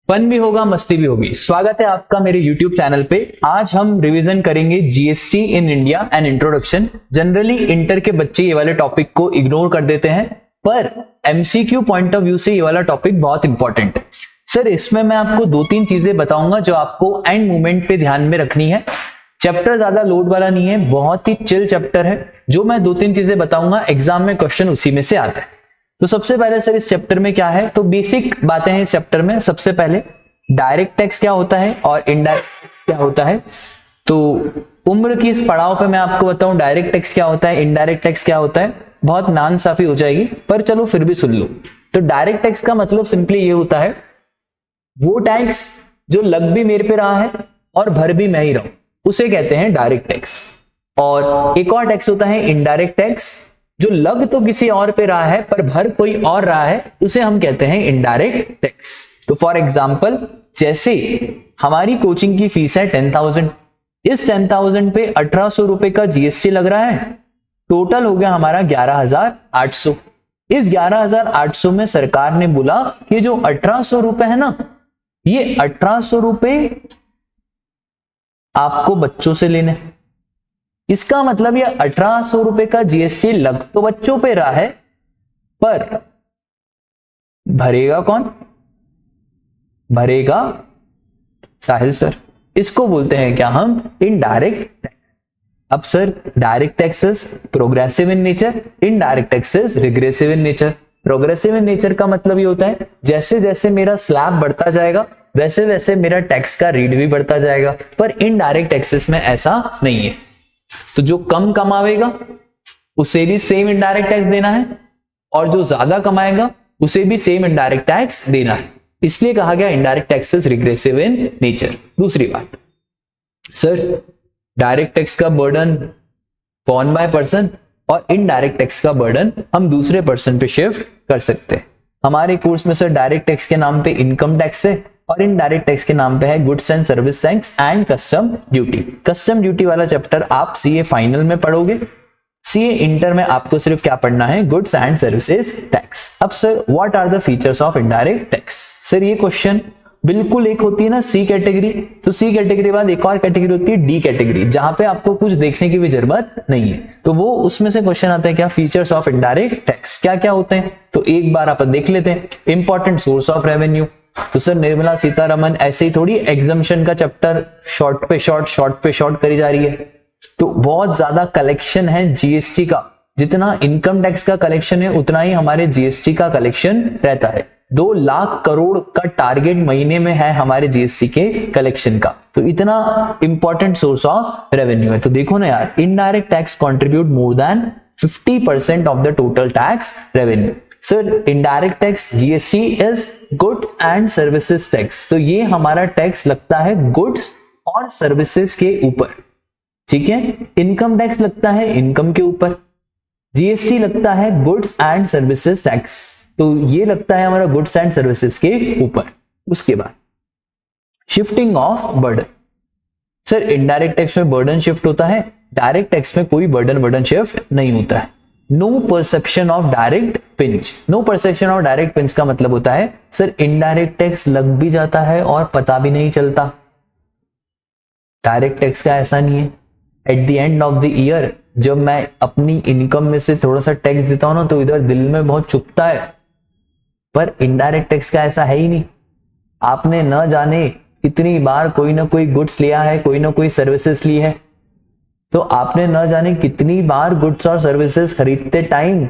Fun भी होगा, मस्ती भी होगी। स्वागत है आपका मेरे YouTube चैनल पे। आज हम रिवीजन करेंगे GST in India and introduction. Generally inter के बच्चे ये वाले टॉपिक को इग्नोर कर देते हैं, पर एमसीक्यू पॉइंट ऑफ व्यू से ये वाला टॉपिक बहुत इंपॉर्टेंट है। सर इसमें मैं आपको दो तीन चीजें बताऊंगा जो आपको एंड मोमेंट पे ध्यान में रखनी है। चैप्टर ज्यादा लोड वाला नहीं है, बहुत ही चिल चैप्टर है। जो मैं दो तीन चीजें बताऊंगा एग्जाम में क्वेश्चन उसी में से आता है। तो सबसे पहले सर इस चैप्टर में क्या है, तो बेसिक बातें हैं इस चैप्टर में। सबसे पहले डायरेक्ट टैक्स क्या होता है और इनडायरेक्ट टैक्स क्या होता है। तो उम्र की इस पड़ाव पे मैं आपको बताऊं डायरेक्ट टैक्स क्या होता है, इनडायरेक्ट टैक्स क्या होता है, बहुत नाइंसाफी हो जाएगी, पर चलो फिर भी सुन लो। तो डायरेक्ट टैक्स का मतलब सिंपली ये होता है वो टैक्स जो लग भी मेरे पे रहा है और भर भी मैं ही रहा हूं, उसे कहते हैं डायरेक्ट टैक्स। और एक और टैक्स होता है इनडायरेक्ट टैक्स, जो लग तो किसी और पे रहा है पर भर कोई और रहा है, उसे हम कहते हैं इनडायरेक्ट टैक्स। तो फॉर एग्जांपल जैसे हमारी कोचिंग की फीस है 10,000, इस 10,000 पे 1,800 रुपए का जीएसटी लग रहा है, टोटल हो गया हमारा 11,800। इस 11,800 में सरकार ने बोला कि जो 1,800 रुपए है ना, ये 1,800 रुपए आपको बच्चों से लेने। इसका मतलब ये 1,800 रुपए का जीएसटी लग तो बच्चों पे रहा है, पर भरेगा कौन? भरेगा साहिल सर। इसको बोलते हैं क्या हम? Indirect tax. अब sir direct taxes progressive in nature, indirect taxes regressive in nature. Progressive in nature का मतलब ये होता है जैसे जैसे मेरा स्लैब बढ़ता जाएगा वैसे वैसे मेरा टैक्स का रेट भी बढ़ता जाएगा, पर इनडायरेक्ट टैक्सेस में ऐसा नहीं है। तो जो कम कमावेगा उसे भी सेम इनडायरेक्ट टैक्स देना है, और जो ज्यादा कमाएगा उसे भी सेम इनडायरेक्ट टैक्स देना है। इसलिए कहा गया indirect taxes regressive in nature. दूसरी बात, सर डायरेक्ट टैक्स का बर्डन कौन बाय पर्सन, और इनडायरेक्ट टैक्स का बर्डन हम दूसरे पर्सन पे शिफ्ट कर सकते हैं। हमारे कोर्स में सर डायरेक्ट टैक्स के नाम पे इनकम टैक्स है और इनडायरेक्ट टैक्स के नाम पे है goods and service tax and custom duty. Custom duty वाला चैप्टर आप सीए फाइनल में पढ़ोगे, सीए इंटर में आपको सिर्फ क्या पढ़ना है? Goods and services tax. अब sir what are the features of indirect tax? Sir ये क्वेश्चन बिल्कुल एक होती है ना सी कैटेगरी, तो सी कैटेगरी बाद एक और कैटेगरी होती है डी कैटेगरी, जहां पे आपको कुछ देखने की भी जरूरत नहीं है। तो वो उसमें से क्वेश्चन आता है क्या? फीचर्स ऑफ इनडायरेक्ट टैक्स क्या क्या होते हैं, तो एक बार आप देख लेते हैं। इंपॉर्टेंट सोर्स ऑफ रेवेन्यू, तो सर निर्मला सीतारमन ऐसे ही थोड़ी एग्जम्पशन का चैप्टर शॉर्ट पे शॉर्ट करी जा रही है। तो बहुत ज्यादा कलेक्शन है जीएसटी का, जितना इनकम टैक्स का कलेक्शन है उतना ही हमारे जीएसटी का कलेक्शन रहता है। 2 लाख करोड़ का टारगेट महीने में है हमारे जीएसटी के कलेक्शन का, तो इतना इंपॉर्टेंट सोर्स ऑफ रेवेन्यू है। तो देखो ना यार, indirect tax contribute more than 50% of the total tax revenue. Sir indirect tax GST is goods and services tax, तो ये हमारा टैक्स लगता है गुड्स और सर्विसेज के ऊपर, ठीक है। इनकम टैक्स लगता है इनकम के ऊपर, जीएसटी लगता है गुड्स एंड सर्विसेज टैक्स, तो ये लगता है हमारा गुड्स एंड सर्विसेज के ऊपर। उसके बाद shifting of burden. Sir indirect tax में बर्डन शिफ्ट होता है, डायरेक्ट टैक्स में कोई बर्डन शिफ्ट नहीं होता है। No perception of direct pinch. No perception of direct pinch का मतलब होता है सर इनडायरेक्ट टैक्स लग भी जाता है और पता भी नहीं चलता। डायरेक्ट टैक्स का ऐसा नहीं है। At the end of the year जब मैं अपनी इनकम में से थोड़ा सा टैक्स देता हूं ना, तो इधर दिल में बहुत चुभता है, पर इनडायरेक्ट टैक्स का ऐसा है ही नहीं। आपने न जाने कितनी बार कोई ना कोई गुड्स लिया है, कोई ना कोई सर्विसेज ली है, तो आपने न जाने कितनी बार गुड्स और सर्विसेज खरीदते टाइम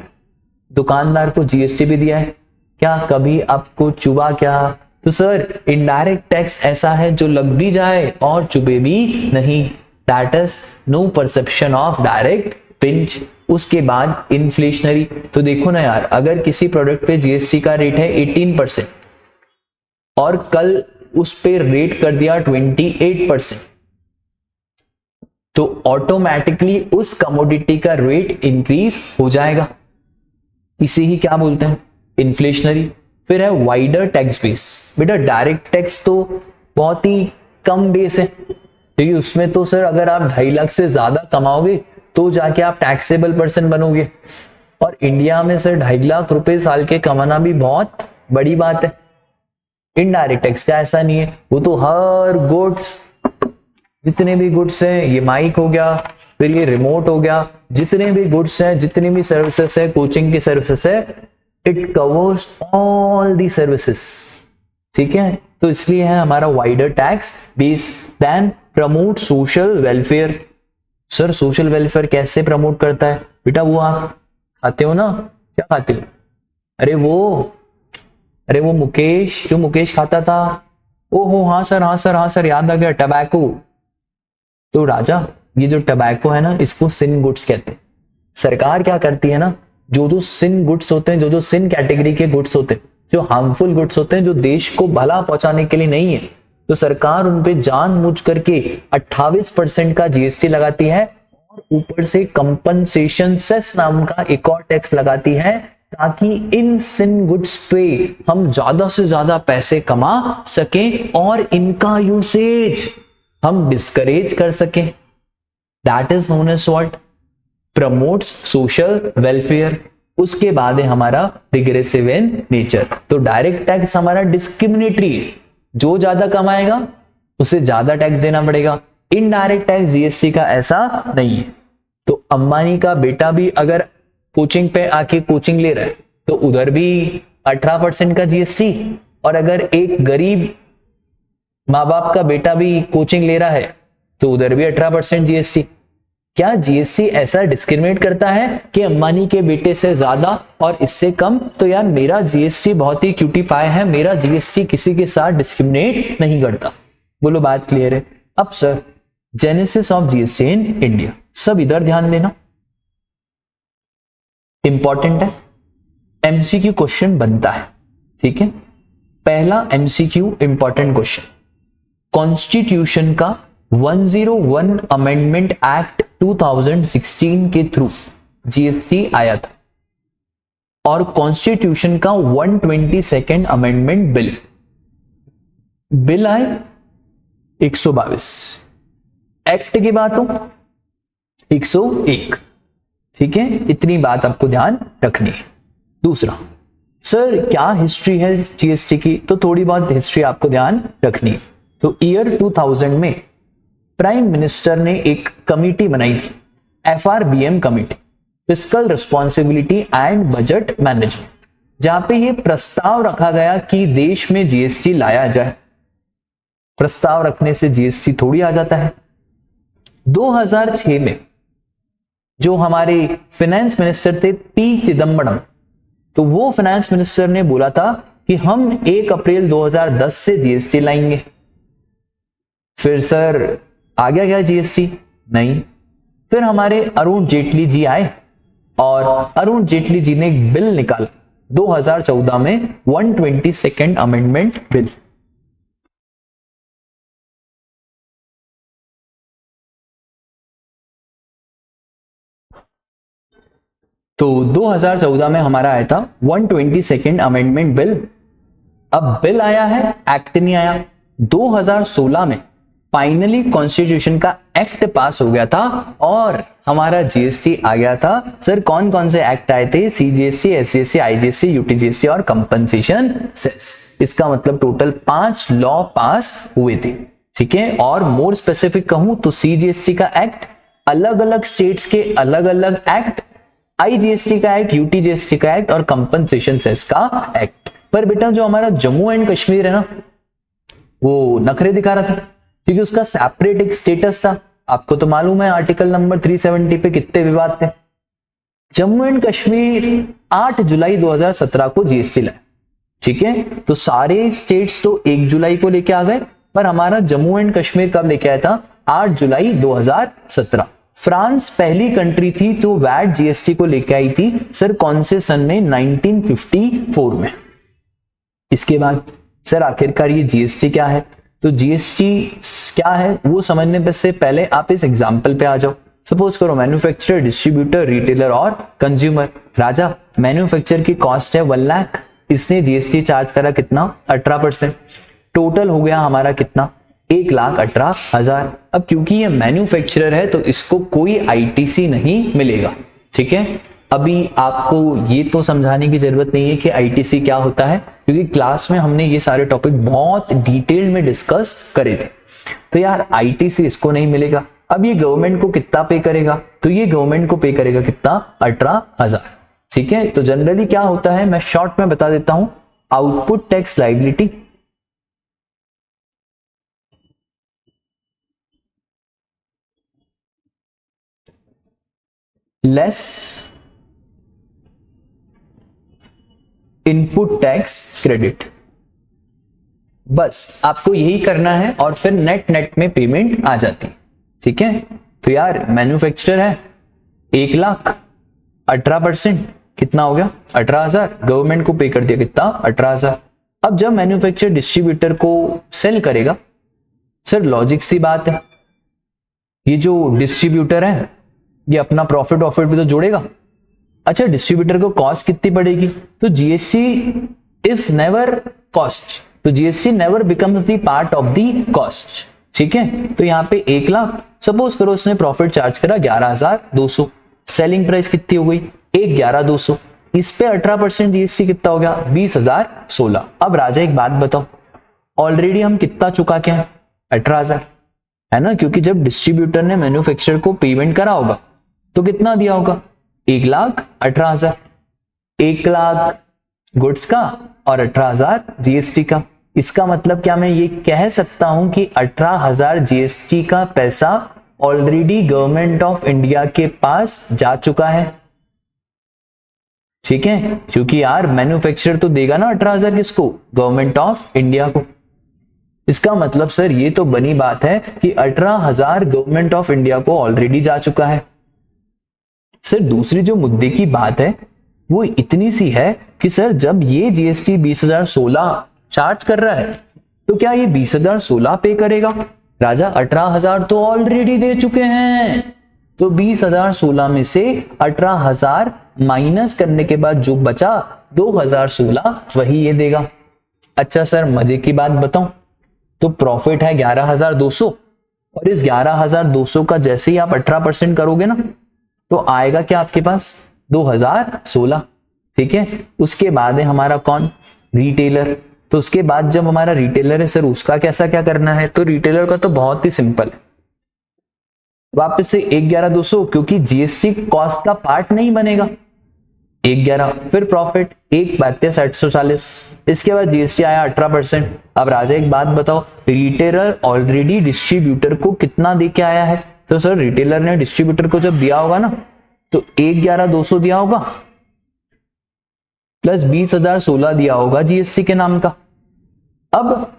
दुकानदार को जीएसटी भी दिया है क्या? कभी आपको चुभा क्या? तो सर इनडायरेक्ट टैक्स ऐसा है जो लग भी जाए और चुभे भी नहीं, that is no perception of direct pinch. उसके बाद इन्फ्लेशनरी, तो देखो ना यार, अगर किसी प्रोडक्ट पे जीएसटी का रेट है 18% और कल उस पे रेट कर दिया 28%, तो ऑटोमेटिकली उस कमोडिटी का रेट इंक्रीज हो जाएगा। इसे ही क्या बोलते हैं? इन्फ्लेशनरी। फिर है वाइडर टैक्स बेस। बेटा डायरेक्ट टैक्स तो बहुत ही कम बेस है, क्योंकि उसमें तो सर अगर आप 2.5 लाख से ज्यादा कमाओगे तो जाके आप टैक्सेबल पर्सन बनोगे, और इंडिया में सर 2.5 लाख रुपए साल के कमाना भी बहुत बड़ी बात है। इनडायरेक्ट टैक्स का ऐसा नहीं है, वो तो हर गुड्स, जितने भी गुड्स हैं, ये माइक हो गया, फिर ये रिमोट हो गया, जितने भी गुड्स हैं, जितनी भी सर्विसेज है, कोचिंग की सर्विसेज है, it covers all the services. ठीक है, तो इसलिए है हमारा wider tax base then promote social welfare. Sir social welfare कैसे प्रमोट करता है? बेटा वो आप खाते हो ना, क्या खाते हो? अरे वो मुकेश, जो मुकेश खाता था, ओहो हाँ सर याद आ गया, टबैको। तो राजा ये जो टबैको है ना, इसको सिन गुड्स कहते हैं। सरकार क्या करती है ना, जो सिन गुड्स होते हैं, जो सिन कैटेगरी के गुड्स होते हैं, जो हार्मफुल गुड्स होते हैं, जो देश को भला पहुंचाने के लिए नहीं है, तो सरकार उन पे जानबूझ करके 28% का जीएसटी लगाती है और ऊपर से कंपनसेशन सेस नाम का एक और टैक्स लगाती है, ताकि इन सिन गुड्स पे हम ज्यादा से ज्यादा पैसे कमा सकें और इनका यूसेज हम डिस्करेज कर सकें। That is known as what? Promotes social welfare. उसके बाद है हमारा रिग्रेसिव इन नेचर। तो डायरेक्ट टैक्स हमारा डिस्क्रिमिनेटरी है, जो ज्यादा कमाएगा उसे ज्यादा टैक्स देना पड़ेगा। इनडायरेक्ट टैक्स जीएसटी का ऐसा नहीं है। तो अंबानी का बेटा भी अगर कोचिंग पे आके कोचिंग ले रहा है तो उधर भी 18% का जीएसटी, और अगर एक गरीब माँ बाप का बेटा भी कोचिंग ले रहा है तो उधर भी 18% जीएसटी। क्या जीएसटी ऐसा डिस्क्रिमिनेट करता है कि अंबानी के बेटे से ज्यादा और इससे कम? तो यार मेरा जीएसटी बहुत ही क्यूटी पाए है, मेरा जीएसटी किसी के साथ डिस्क्रिमिनेट नहीं करता। बोलो बात क्लियर है? अब sir genesis of GST in India, सब इधर ध्यान देना, इंपॉर्टेंट है, एमसीक्यू क्वेश्चन बनता है। ठीक है, पहला एमसीक्यू इंपॉर्टेंट क्वेश्चन, कॉन्स्टिट्यूशन का 101 अमेंडमेंट एक्ट 2016 के थ्रू जीएसटी आया था, और कॉन्स्टिट्यूशन का 122nd अमेंडमेंट बिल आए 122, एक्ट की बात हो 101। ठीक है, इतनी बात आपको ध्यान रखनी है। दूसरा, सर क्या हिस्ट्री है जीएसटी की? तो थोड़ी बहुत हिस्ट्री आपको ध्यान रखनी है। तो ईयर 2000 में प्राइम मिनिस्टर ने एक कमिटी बनाई थी, FRBM committee, fiscal responsibility and budget management, जहां पे ये प्रस्ताव रखा गया कि देश में जीएसटी लाया जाए। प्रस्ताव रखने से जीएसटी थोड़ी आ जाता है। 2006 में जो हमारे फाइनेंस मिनिस्टर थे पी चिदम्बरम, तो वो फाइनेंस मिनिस्टर ने बोला था कि हम 1 अप्रैल 2010 से जीएसटी लाएंगे। फिर सर आ गया क्या जीएसटी? नहीं। फिर हमारे अरुण जेटली जी आए और अरुण जेटली जी ने एक बिल निकाला 2014 में, 122nd अमेंडमेंट बिल। तो 2014 में हमारा आया था 122nd अमेंडमेंट बिल। अब बिल आया है, एक्ट नहीं आया। 2016 में फाइनली कॉन्स्टिट्यूशन का एक्ट पास हो गया था और हमारा जीएसटी आ गया था। सर कौन कौन से एक्ट आए थे? सीजीएसटी, एसजीएसटी, आईजीएसटी, यूटीजीएसटी और कंपनसेशन सेस। इसका मतलब टोटल 5 लॉ पास हुए थे। ठीक है, और मोर स्पेसिफिक कहूं तो सीजीएसटी का एक्ट, अलग अलग स्टेट्स के अलग अलग एक्ट, आईजीएसटी का एक्ट, यूटीजीएसटी का एक्ट और कंपनसेशन सेस का एक्ट। पर बेटा जो हमारा जम्मू एंड कश्मीर है ना, वो नखरे दिखा रहा था क्योंकि उसका सेपरेट एक स्टेटस था। आपको तो मालूम है आर्टिकल नंबर 370 पे कितने विवाद थे। जम्मू एंड कश्मीर 8 जुलाई 2017 को जीएसटी लाया। ठीक है, तो सारे स्टेट्स तो 1 जुलाई को लेके आ गए, पर हमारा जम्मू एंड कश्मीर कब लेके आया था? 8 जुलाई 2017। फ्रांस पहली कंट्री थी जो वैट जीएसटी को लेके आई थी। सर कौन से सन में? 1954 में। इसके बाद सर आखिरकार ये जीएसटी क्या है? तो जीएसटी क्या है वो समझने से पहले आप इस एग्जाम्पल पे आ जाओ। सपोज करो मैन्युफैक्चरर, डिस्ट्रीब्यूटर, रिटेलर और कंज्यूमर। राजा मैन्युफैक्चर की कॉस्ट है 1 लाख, इसने जीएसटी चार्ज करा कितना? 18%। टोटल हो गया हमारा कितना? 1,18,000। अब क्योंकि ये मैन्युफैक्चरर है तो इसको कोई आईटीसी नहीं मिलेगा। ठीक है, अभी आपको ये तो समझाने की जरूरत नहीं है कि आईटीसी क्या होता है, क्योंकि क्लास में हमने ये सारे टॉपिक बहुत डिटेल में डिस्कस करे थे। तो यार आईटीसी इसको नहीं मिलेगा। अब ये गवर्नमेंट को कितना पे करेगा, तो ये गवर्नमेंट को पे करेगा कितना, 18,000। ठीक है, तो जनरली क्या होता है मैं शॉर्ट में बता देता हूं, output tax liability less input tax credit, बस आपको यही करना है और फिर नेट नेट में पेमेंट आ जाती है। ठीक है, तो यार मैन्युफैक्चरर है 1 लाख, 18% कितना हो गया, 18,000। गवर्नमेंट को पे कर दिया कितना, 18,000। अब जब मैन्युफैक्चरर डिस्ट्रीब्यूटर को सेल करेगा, सर लॉजिक सी बात है, ये जो डिस्ट्रीब्यूटर है ये अपना प्रॉफिट भी तो जोड़ेगा। अच्छा, डिस्ट्रीब्यूटर को कॉस्ट कितनी पड़ेगी, तो जीएसटी इज नेवर कॉस्ट, तो GST never becomes the part of the cost. ठीक है, तो यहाँ पे 1 लाख, सपोज करो उसने प्रॉफिट चार्ज करा 11,200, सेलिंग प्राइस कितनी हो गई 11,200, इस पे 18% जीएसटी कितना हो गया 20,016। अब राजा एक बात बताओ, ऑलरेडी हम कितना चुका के हैं, 18,000 है ना, क्योंकि जब डिस्ट्रीब्यूटर ने मैन्युफैक्चरर को पेमेंट करा होगा तो कितना दिया होगा, 1,18,000, 1 लाख गुड्स का और 18,000 जीएसटी का। इसका मतलब क्या मैं ये कह सकता हूं कि 18,000 जीएसटी का पैसा ऑलरेडी गवर्नमेंट ऑफ इंडिया के पास जा चुका है। ठीक है, क्योंकि यार मैन्युफैक्चरर तो देगा ना 18,000 किसको, गवर्नमेंट ऑफ इंडिया को। इसका मतलब सर ये तो बनी बात है कि 18,000 गवर्नमेंट ऑफ इंडिया को ऑलरेडी जा चुका है। सर दूसरी जो मुद्दे की बात है वो इतनी सी है कि सर जब ये जीएसटी 20,016 चार्ज कर रहा है तो क्या ये 20,016 पे करेगा, राजा 18,000 तो ऑलरेडी दे चुके हैं, तो 20,016 में से 18,000 माइनस करने के बाद जो बचा 2,016 वही ये देगा। अच्छा सर मजे की बात बताऊं, तो प्रॉफिट है 11,200 और इस 11,200 का जैसे ही आप 18% करोगे ना तो आएगा क्या आपके पास 2,016। ठीक है, उसके बाद है हमारा कौन, रिटेलर। तो उसके बाद जब हमारा रिटेलर है सर उसका कैसा क्या करना है, तो रिटेलर का तो बहुत ही सिंपल है, वापस से 11,200 क्योंकि जीएसटी कॉस्ट का पार्ट नहीं बनेगा, 11 फिर प्रॉफिट 1,32,740, इसके बाद जीएसटी आया 18%। अब राजा एक बात बताओ, रिटेलर ऑलरेडी डिस्ट्रीब्यूटर को कितना दे के आया है, तो सर रिटेलर ने डिस्ट्रीब्यूटर को जब दिया होगा ना तो 11,200 दिया होगा प्लस 20,016 दिया होगा जीएसटी के नाम का। अब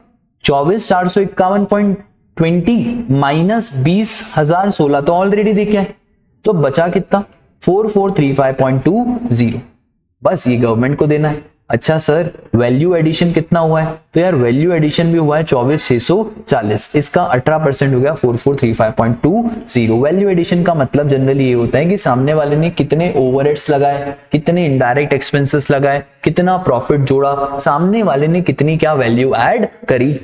24,451.20 माइनस 20,016 तो ऑलरेडी देखे है, तो बचा कितना 4,435.20, बस ये गवर्नमेंट को देना है। अच्छा सर वैल्यू एडिशन कितना हुआ है, तो यार वैल्यू एडिशन भी हुआ है 24,640, इसका 18% हो गया 4,435.20। वैल्यू एडिशन का मतलब जनरली ये होता है कि सामने वाले ने कितने ओवरहेड्स लगाए, कितने इनडायरेक्ट एक्सपेंसेस लगाए, कितना प्रॉफिट जोड़ा, सामने वाले ने कितनी क्या वैल्यू ऐड करी।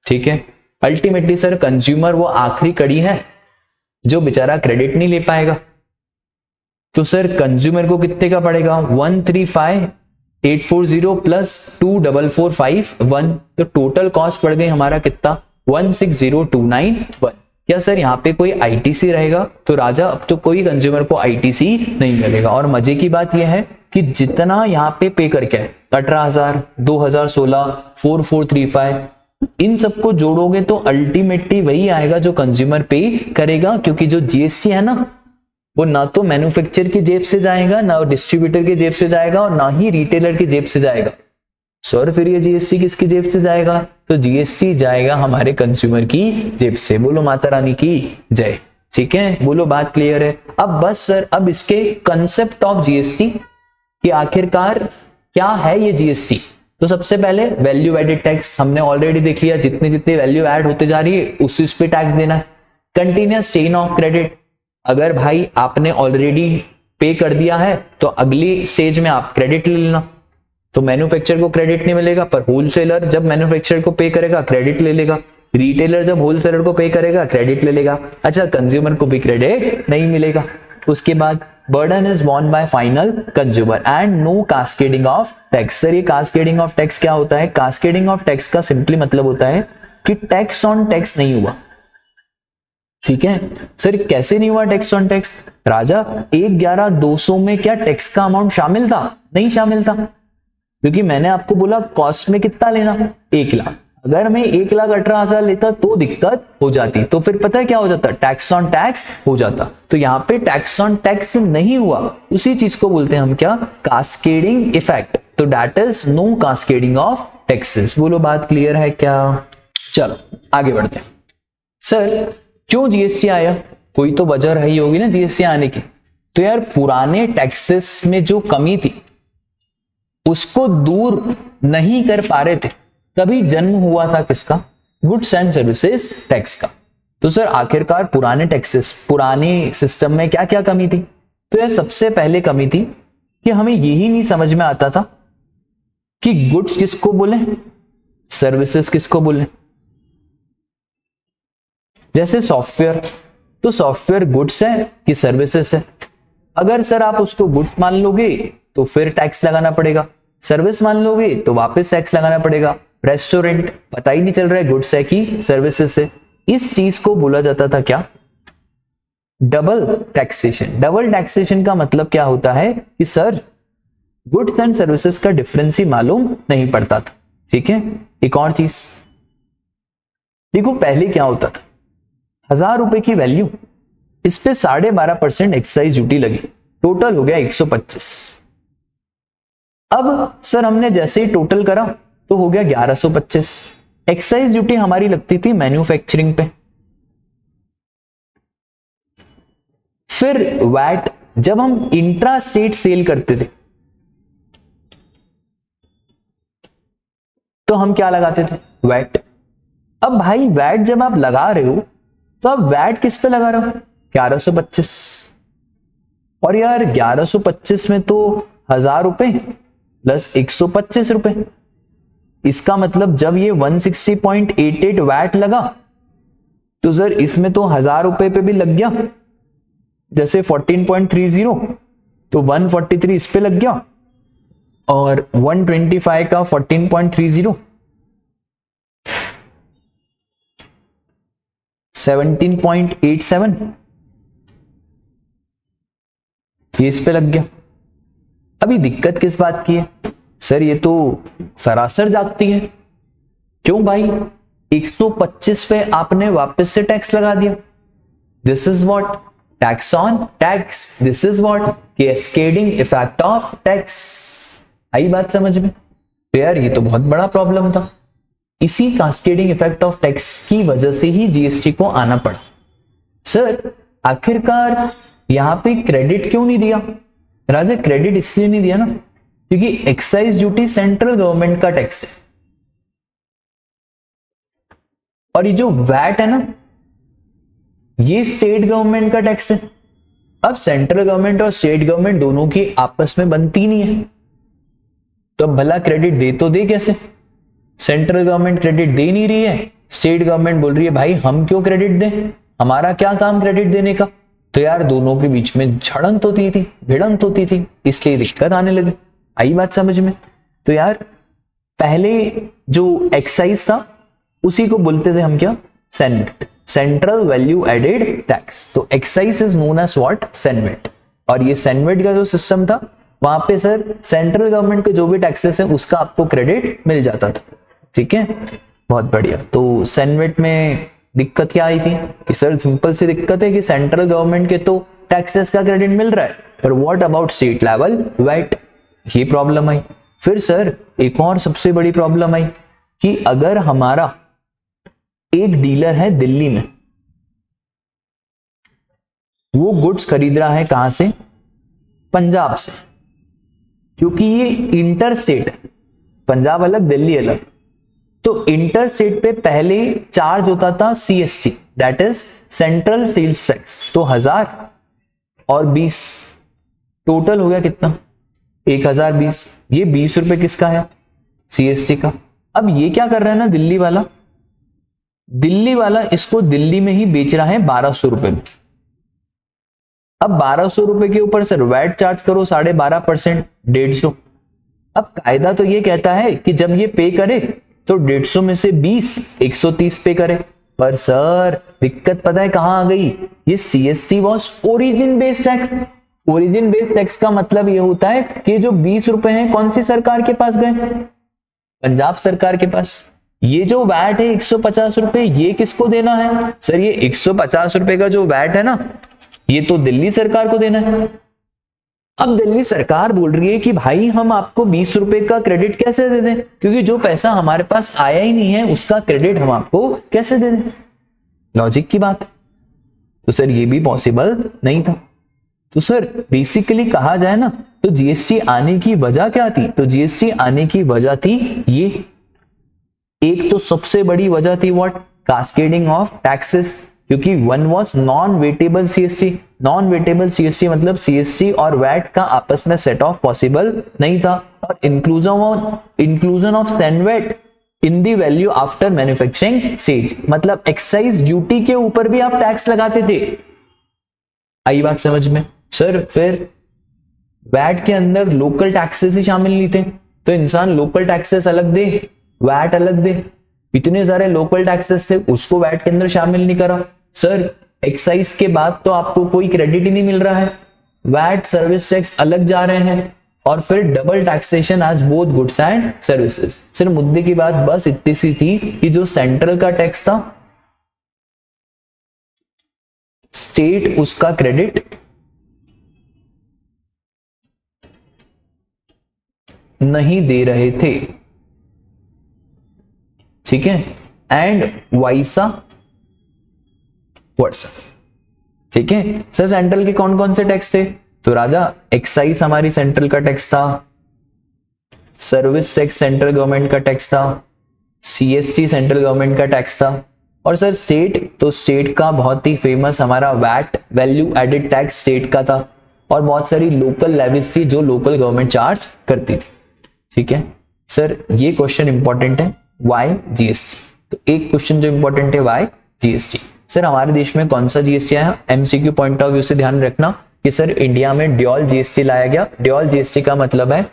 ठीक है, अल्टीमेटली सर कंज्यूमर वो आखिरी कड़ी है जो बेचारा क्रेडिट नहीं ले पाएगा, तो सर कंज्यूमर को कितने का पड़ेगा 135,840 प्लस 2,445.1, तो टोटल कॉस्ट पड़ गई हमारा कितना 160,291। क्या सर यहाँ पे कोई आईटीसी रहेगा, तो राजा अब तो कोई कंज्यूमर को आईटीसी नहीं मिलेगा। और मजे की बात यह है कि जितना यहाँ पे पे करके है 18,000, 2,016, 4,435, इन सबको जोड़ोगे तो अल्टीमेटली वही आएगा जो कंज्यूमर पे करेगा, क्योंकि जो जीएसटी है ना वो ना तो मैन्युफैक्चरर की जेब से जाएगा, ना डिस्ट्रीब्यूटर की जेब से जाएगा और ना ही रिटेलर की जेब से जाएगा। सर फिर ये जीएसटी किसकी जेब से जाएगा, तो जीएसटी जाएगा हमारे कंज्यूमर की जेब से। बोलो माता रानी की जय। ठीक है, बोलो बात क्लियर है। अब बस सर अब इसके कंसेप्ट ऑफ जीएसटी कि आखिरकार क्या है ये जीएसटी, तो सबसे पहले वैल्यू एडेड टैक्स हमने ऑलरेडी देख लिया, जितनी जितनी वैल्यू ऐड होते जा रही है उस पे टैक्स देना है। कंटिन्यूअस चेन ऑफ क्रेडिट, अगर भाई आपने ऑलरेडी पे कर दिया है तो अगली स्टेज में आप क्रेडिट ले लेना, तो मैन्युफैक्चरर को क्रेडिट नहीं मिलेगा पर होलसेलर जब मैन्युफैक्चरर को पे करेगा क्रेडिट ले लेगा, रिटेलर जब होलसेलर को पे करेगा क्रेडिट ले लेगा। अच्छा कंज्यूमर को भी क्रेडिट नहीं मिलेगा। उसके बाद burden is borne by final consumer and no cascading of tax. Sir ये कास्केडिंग ऑफ टैक्स क्या होता है? कास्केडिंग ऑफ टैक्स का सिंपली मतलब होता है कि टैक्स ऑन टैक्स नहीं हुआ। ठीक है सर, कैसे नहीं हुआ टैक्स ऑन टैक्स? राजा 1,11,200 में क्या टैक्स का अमाउंट शामिल था? नहीं शामिल था, क्योंकि मैंने आपको बोला कॉस्ट में कितना लेना, 1 लाख। अगर मैं 1,18,000 लेता तो दिक्कत हो जाती, तो फिर पता है क्या हो जाता? टैक्स ऑन टैक्स हो जाता। तो यहाँ पे टैक्स ऑन टैक्स नहीं हुआ, उसी चीज को बोलते हैं हम क्या? Cascading effect. तो that is no cascading of taxes. बोलो बात क्लियर है क्या? चलो आगे बढ़ते हैं। सर क्यों जीएसटी आया? कोई तो वजह रही होगी ना जीएसटी आने की। तो यार पुराने टैक्सेस में जो कमी थी उसको दूर नहीं कर पा रहे थे, तभी जन्म हुआ था किसका? गुड्स एंड सर्विसेज टैक्स का। तो सर आखिरकार पुराने टैक्सेस, पुराने सिस्टम में क्या क्या कमी थी? तो यार सबसे पहले कमी थी कि हमें यही नहीं समझ में आता था कि गुड्स किसको बोले, सर्विसेज किसको बोले। जैसे सॉफ्टवेयर, तो सॉफ्टवेयर गुड्स है कि सर्विसेज है? अगर सर आप उसको गुड्स मान लोगे तो फिर टैक्स लगाना पड़ेगा, सर्विस मान लोगे तो वापस टैक्स लगाना पड़ेगा। रेस्टोरेंट पता ही नहीं चल रहा है गुड्स है कि सर्विसेज है। इस चीज को बोला जाता था क्या? Double taxation. डबल टैक्सेशन का मतलब क्या होता है कि सर गुड्स एंड सर्विसेज का डिफरेंस ही मालूम नहीं पड़ता था। ठीक है, एक और चीज देखो, पहले क्या होता था? 1,000 रुपए की वैल्यू, इस पे 12.5% एक्साइज ड्यूटी लगी, टोटल हो गया 125। अब सर हमने जैसे ही टोटल करा तो हो गया 1125। एक्साइज ड्यूटी हमारी लगती थी मैन्युफैक्चरिंग पे। फिर वैट, जब हम इंट्रा स्टेट सेल करते थे तो हम क्या लगाते थे? वैट। अब भाई वैट जब आप लगा रहे हो तो आप वैट किस पे लगा रहे हो? 1125। और यार 1125 में तो 1,000 रुपए प्लस 125 रुपए, इसका मतलब जब ये 160.88 वैट लगा तो सर इसमें तो 1,000 रुपए पे भी लग गया, जैसे 14.30 तो 143 इस पे लग गया, और 125 का 14.30 17.87 ये इस पे लग गया। अभी दिक्कत किस बात की है? सर ये तो सरासर जागती है। क्यों भाई? 125 पे आपने वापस से टैक्स लगा दिया। This is what? Tax on tax. This is what? Cascading effect of tax. आई बात समझ में? तो यार ये तो बहुत बड़ा प्रॉब्लम था। इसी कास्केडिंग इफेक्ट ऑफ टैक्स की वजह से ही जीएसटी को आना पड़ा। सर आखिरकार यहां पे क्रेडिट क्यों नहीं दिया? राजा क्रेडिट इसलिए नहीं दिया ना क्योंकि एक्साइज ड्यूटी सेंट्रल गवर्नमेंट का टैक्स है, और ये जो वैट है ना ये स्टेट गवर्नमेंट का टैक्स है। अब सेंट्रल गवर्नमेंट और स्टेट गवर्नमेंट दोनों की आपस में बनती नहीं है, तो अब भला क्रेडिट दे तो दे कैसे? सेंट्रल गवर्नमेंट क्रेडिट दे नहीं रही है, स्टेट गवर्नमेंट बोल रही है भाई हम क्यों क्रेडिट दें, हमारा क्या काम क्रेडिट देने का। तो यार दोनों के बीच में झड़ंत होती थी, भिड़ंत होती थी, इसलिए दिक्कत आने लगी। आई बात समझ में? तो यार पहले जो एक्साइज था उसी को बोलते थे हम क्या? CENVAT, central value added tax. तो excise is known as what? CENVAT. और ये सेनवेट का जो सिस्टम था वहां पे सर सेंट्रल गवर्नमेंट के जो भी टैक्सेस है उसका आपको क्रेडिट मिल जाता था। ठीक है, बहुत बढ़िया। तो सेनवेट में दिक्कत क्या आई थी कि सर सिंपल सी दिक्कत है कि सेंट्रल गवर्नमेंट के तो टैक्सेस का क्रेडिट मिल रहा है, पर what about state level VAT? ये प्रॉब्लम आई। फिर सर एक और सबसे बड़ी प्रॉब्लम आई कि अगर हमारा एक डीलर है दिल्ली में, वो गुड्स खरीद रहा है कहां से? पंजाब से, क्योंकि ये इंटर स्टेट है, पंजाब अलग दिल्ली अलग। तो इंटर स्टेट पे पहले चार्ज होता था CST, that is central sales tax. तो 1000 और 20 टोटल हो गया कितना? 1020। ये 20 रुपए किसका है? सीएसटी का। अब ये क्या कर रहा है ना दिल्ली वाला, दिल्ली वाला इसको दिल्ली में ही बेच रहा है 1200 रुपए में। अब 1200 रुपए के ऊपर सर वैट चार्ज करो 12.5%, 150। अब कायदा तो ये कहता है कि जब ये पे करे तो 150 में से 20 130 पे करे, पर सर दिक्कत पता है कहां आ गई, ये CST was origin based tax. Origin based tax का मतलब ये होता है कि जो 20 रुपए हैं कौन सी सरकार के पास गए, पंजाब सरकार के पास। ये जो वैट है 150 रुपए, ये किसको देना है सर, ये 150 रुपए का जो वैट है ना, ये तो दिल्ली सरकार को देना है। अब दिल्ली सरकार बोल रही है कि भाई हम आपको 20 रुपए का क्रेडिट कैसे दे दें, क्योंकि जो पैसा हमारे पास आया ही नहीं है उसका क्रेडिट हम आपको कैसे दे दें। लॉजिक की बात। तो सर ये भी पॉसिबल नहीं था। तो सर बेसिकली कहा जाए ना तो जीएसटी आने की वजह क्या थी, तो जीएसटी आने की वजह थी ये, एक तो सबसे बड़ी वजह थी व्हाट, कास्केडिंग ऑफ टैक्सेस, क्योंकि one was non wettable CST. Non wettable CST मतलब सीएसटी और वैट का आपस में सेट ऑफ पॉसिबल नहीं था, और inclusion of CENVAT in the value after manufacturing stage, मतलब एक्साइज ड्यूटी के ऊपर भी आप टैक्स लगाते थे। आई बात समझ में सर। फिर वैट के अंदर लोकल टैक्सेस ही शामिल नहीं थे, तो इंसान लोकल टैक्सेस अलग दे वैट अलग दे, इतने सारे लोकल टैक्सेस थे उसको वैट के अंदर शामिल नहीं करा। सर एक्साइज के बाद तो आपको कोई क्रेडिट ही नहीं मिल रहा है, वैट सर्विस टैक्स अलग जा रहे हैं, और फिर double taxation as both goods and services. सिर्फ मुद्दे की बात बस इतनी सी थी कि जो सेंट्रल का टैक्स था स्टेट उसका क्रेडिट नहीं दे रहे थे, ठीक है, एंड वाइसा वर्सा, ठीक है। सर सेंट्रल के कौन कौन से टैक्स थे, तो राजा एक्साइज हमारी सेंट्रल का टैक्स था, सर्विस टैक्स सेंट्रल गवर्नमेंट का टैक्स था, सीएसटी सेंट्रल गवर्नमेंट का टैक्स था, और सर स्टेट, तो स्टेट का बहुत ही फेमस हमारा VAT value added tax state का था, और बहुत सारी लोकल लेवीज थी जो लोकल गवर्नमेंट चार्ज करती थी, ठीक है। सर ये क्वेश्चन इंपॉर्टेंट है, वाई जीएसटी, तो एक क्वेश्चन जो इंपॉर्टेंट है वाई जीएसटी। सर हमारे देश में कौन सा जीएसटी आया, एमसीक्यू पॉइंट ऑफ व्यू से ध्यान रखना कि सर इंडिया में ड्यूअल जीएसटी लाया गया। ड्यूअल जीएसटी का मतलब है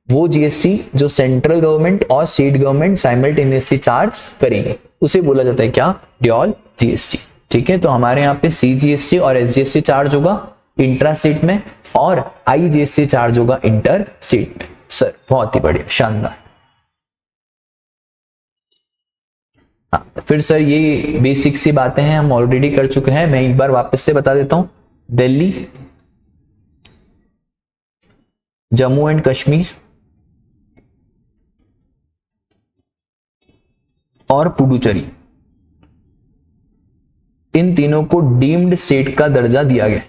वो जीएसटी जो सेंट्रल गवर्नमेंट और स्टेट गवर्नमेंट साइमल्टेनियसली चार्ज करेंगे, उसे बोला जाता है क्या, ड्यूअल जीएसटी, ठीक है। तो हमारे यहाँ पे सीजीएसटी और एसजीएसटी चार्ज होगा इंट्रा स्टेट में, और आईजीएसटी चार्ज होगा इंटर स्टेट में। सर बहुत ही बढ़िया, शानदार। फिर सर ये बेसिक सी बातें हैं हम ऑलरेडी कर चुके हैं, मैं एक बार वापस से बता देता हूं। दिल्ली, जम्मू एंड कश्मीर और पुडुचेरी, इन तीनों को डीम्ड स्टेट का दर्जा दिया गया।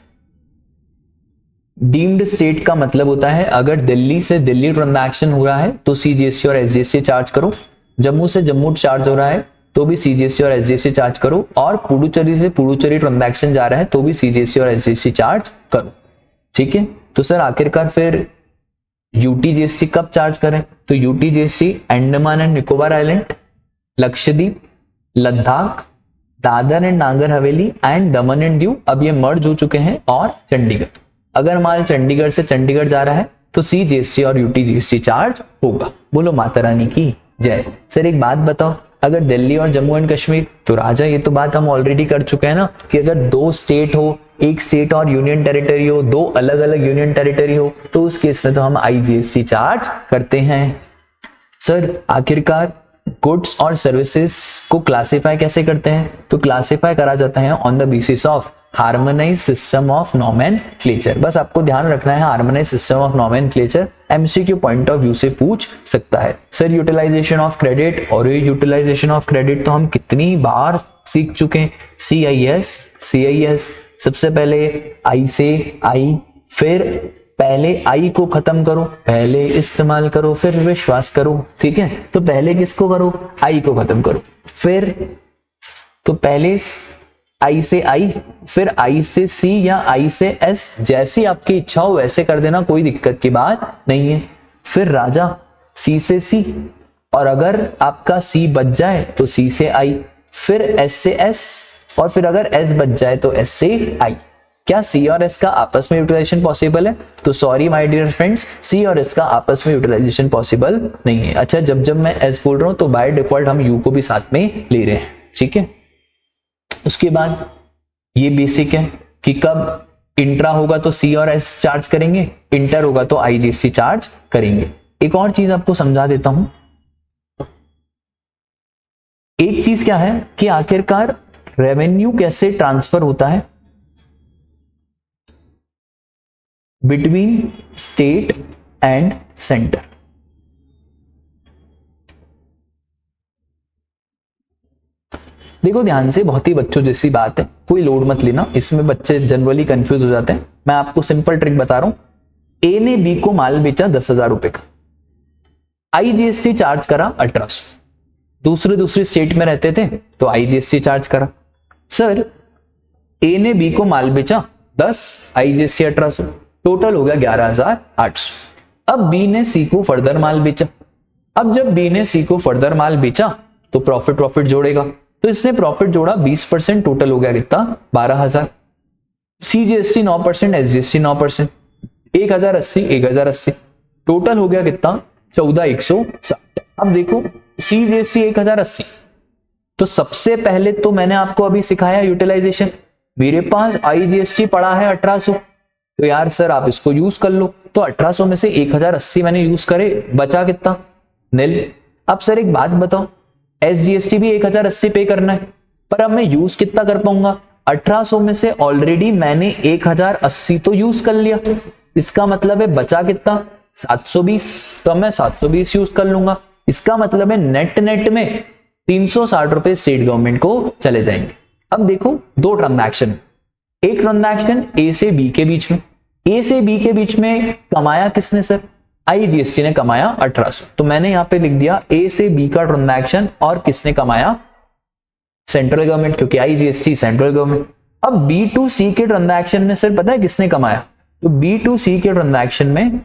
डीम्ड स्टेट का मतलब होता है अगर दिल्ली से दिल्ली ट्रांजैक्शन हो रहा है तो सीजीएसटी और एसजीएसटी चार्ज करो, जम्मू से जम्मू चार्ज हो रहा है तो भी सीजीएसटी और एसजीएसटी चार्ज करो, और पुडुचेरी से पुडुचेरी ट्रांजैक्शन जा रहा है तो भी सीजीएसटी और एसजीएसटी चार्ज करो, ठीक है। तो सर आखिरकार फिर यूटी जीएसटी कब चार्ज करें, तो UT GST Andaman and Nicobar island, Lakshadweep, Ladakh, Dadar and Nagar Haveli and Daman and Diu, अब ये मर्ज हो चुके हैं, और चंडीगढ़। अगर माल चंडीगढ़ से चंडीगढ़ जा रहा है तो सीजीएसटी और यूटी जीएसटी चार्ज होगा। बोलो माता रानी की जय। सर एक बात बताओ, अगर दिल्ली और जम्मू एंड कश्मीर, तो राजा ये तो बात हम ऑलरेडी कर चुके हैं ना कि अगर दो स्टेट हो, एक स्टेट और यूनियन टेरिटरी हो, दो अलग अलग यूनियन टेरिटरी हो, तो उस केस में तो हम आईजीएसटी चार्ज करते हैं। सर आखिरकार गुड्स और सर्विसेज को क्लासिफाई कैसे करते हैं, तो क्लासिफाई करा जाता है on the basis of harmonise system of nomenclature. बस आपको ध्यान रखना है harmonise system of nomenclature MCQ point of view से पूछ सकता है। सर यूटिलाइजेशन ऑफ क्रेडिट, और ये यूटिलाइजेशन ऑफ क्रेडिट तो हम कितनी बार सीख चुके हैं। सीआईएस, सबसे पहले आई से आई, फिर पहले आई को खत्म करो, पहले इस्तेमाल करो, फिर विश्वास करो, ठीक है। तो पहले किसको करो, आई को खत्म करो, फिर तो पहले आई से आई, फिर आई से सी या आई से एस, जैसी आपकी इच्छा हो वैसे कर देना, कोई दिक्कत की बात नहीं है। फिर राजा सी से सी, और अगर आपका सी बच जाए तो सी से आई, फिर एस से एस, और फिर अगर एस बच जाए तो एस से आई। क्या सी और एस का आपस में यूटिलाइजेशन पॉसिबल है? तो सॉरी माय डियर फ्रेंड्स, सी और एस का आपस में यूटिलाइजेशन पॉसिबल नहीं है। अच्छा, जब जब मैं एस बोल रहा हूं तो बाय डिफॉल्ट हम यू को भी साथ में ले रहे हैं, ठीक है। उसके बाद ये बेसिक है कि कब इंट्रा होगा तो सी और एस चार्ज करेंगे, इंटर होगा तो आईजीएसटी चार्ज करेंगे। एक और चीज आपको समझा देता हूं। एक चीज क्या है कि आखिरकार रेवेन्यू कैसे ट्रांसफर होता है बिटवीन स्टेट एंड सेंटर। देखो ध्यान से, बहुत ही बच्चों जैसी बात है, कोई लोड मत लेना, इसमें बच्चे जनरली कंफ्यूज हो जाते हैं। मैं आपको सिंपल ट्रिक बता रहा हूं। ए ने बी को माल बेचा 10,000 रुपए का, आईजीएसटी चार्ज करा 1800। दूसरे स्टेट में रहते थे तो आईजीएसटी चार्ज करा। सर ए ने बी को माल बेचा 10, आईजीएसटी 1800, टोटल हो गया 11,800। अब बी ने सी को फर्दर माल बेचा। अब जब बी ने सी को फर्दर माल बेचा तो प्रॉफिट जोड़ेगा, तो इसने प्रॉफिट जोड़ा 20%, टोटल हो गया कितना? 12,000। सीजीएसटी 9%, एसजीएसटी 9%, 1,080, 1,080, टोटल हो गया कितना? 14,160। अब देखो सीजीएसटी 1,080, तो सबसे पहले तो मैंने आपको अभी सिखाया यूटिलाइजेशन। मेरे पास आईजीएसटी पड़ा है 1800, तो यार सर आप इसको यूज कर लो। तो 1800 में से 1,080 मैंने यूज करे, बचा कितना? नील। अब सर एक बात बताओ, एसजीएसटी भी 1,080 पे करना है, पर अब मैं यूज कितना कर पाऊंगा? 1800 में से ऑलरेडी मैंने 1,080 तो यूज कर लिया, इसका मतलब है बचा कितना? 720। तो मैं 720 यूज कर लूंगा, इसका मतलब है नेट में 360 रुपए स्टेट गवर्नमेंट को चले जाएंगे। अब देखो दो ट्रांजैक्शन, एक ट्रांजैक्शन ए से बी के बीच में, ए से बी के बीच में कमाया किसने सर? आईजीएसटी ने कमाया 1800। तो मैंने यहां पे लिख दिया ए से बी का ट्रांजैक्शन, और किसने कमाया? सेंट्रल गवर्नमेंट, क्योंकि आईजीएसटी सेंट्रल गवर्नमेंट। अब बी टू सी के ट्रांजैक्शन में सर पता है किसने कमाया? तो बी टू सी के ट्रांजैक्शन में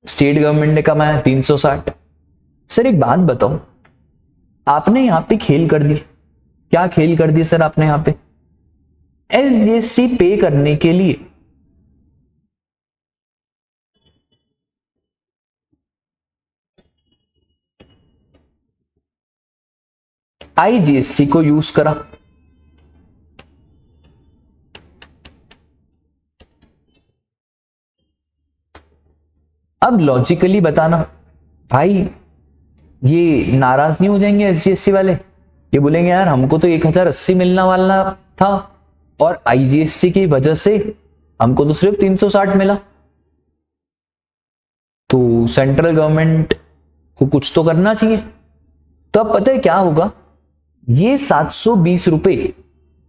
स्टेट गवर्नमेंट ने कमाया 360। सर एक बात बताओ, आपने यहां पे खेल कर दी। क्या खेल कर दी सर आपने यहां पे? एसजीएसटी पे करने के लिए आईजीएसटी को यूज करा। अब लॉजिकली बताना भाई, ये नाराज नहीं हो जाएंगे एसजीएसटी वाले? ये बोलेंगे यार हमको तो 1,080 मिलना वाला था और आईजीएसटी की वजह से हमको तो सिर्फ 360 मिला। तो सेंट्रल गवर्नमेंट को कुछ तो करना चाहिए। तो अब पता है क्या होगा? ये 720 रुपए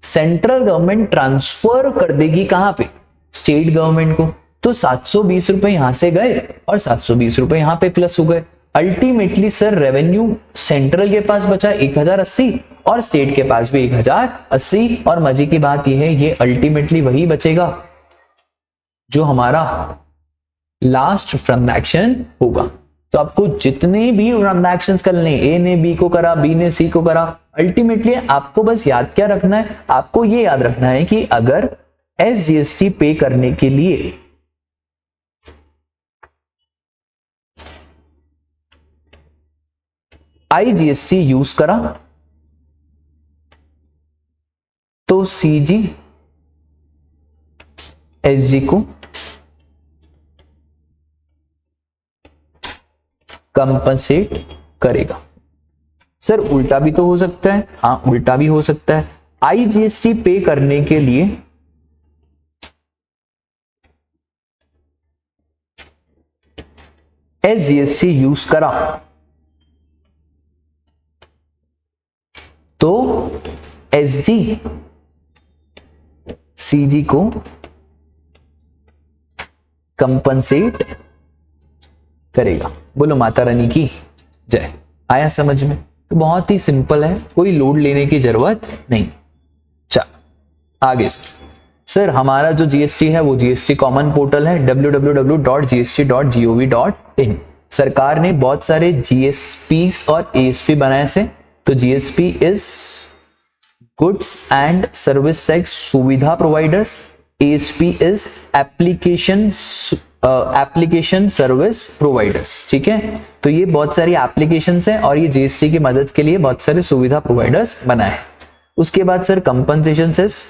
सेंट्रल गवर्नमेंट ट्रांसफर कर देगी कहां पे? स्टेट गवर्नमेंट को। तो 720 रुपए यहां से गए और 720 रुपए यहां पे प्लस हो गए। अल्टीमेटली सर रेवेन्यू सेंट्रल के पास बचा 1,080 और स्टेट के पास भी 1,080। और मजे की बात यह है, ये अल्टीमेटली वही बचेगा जो हमारा लास्ट ट्रांजैक्शन होगा। तो आपको जितने भी ट्रांजैक्शंस करने, ए ने बी को करा, बी ने सी को करा, अल्टीमेटली आपको बस याद क्या रखना है? आपको ये याद रखना है कि अगर एसजीएसटी पे करने के लिए आईजीएसटी यूज करा तो सीजी एसजी को कंपनसेट करेगा। सर उल्टा भी तो हो सकता है। हाँ उल्टा भी हो सकता है। आईजीएसटी पे करने के लिए एसजीएसटी यूज करा तो एसजी सीजी को कंपनसेट करेगा। बोलो माता रानी की जय। आया समझ में? तो बहुत ही सिंपल है, कोई लोड लेने की जरूरत नहीं। चल आगे सर हमारा जो जीएसटी है वो जीएसटी कॉमन पोर्टल है www.gst.gov.in। सरकार ने बहुत सारे जीएसपी और एएसपी बनाए से, तो GSP is goods and service tax Suvidha providers, ASP is application service providers. ठीक है, तो ये बहुत सारी एप्लीकेशंस हैं और ये जीएसटी की मदद के लिए बहुत सारे सुविधा प्रोवाइडर्स बनाए। उसके बाद sir compensation cess.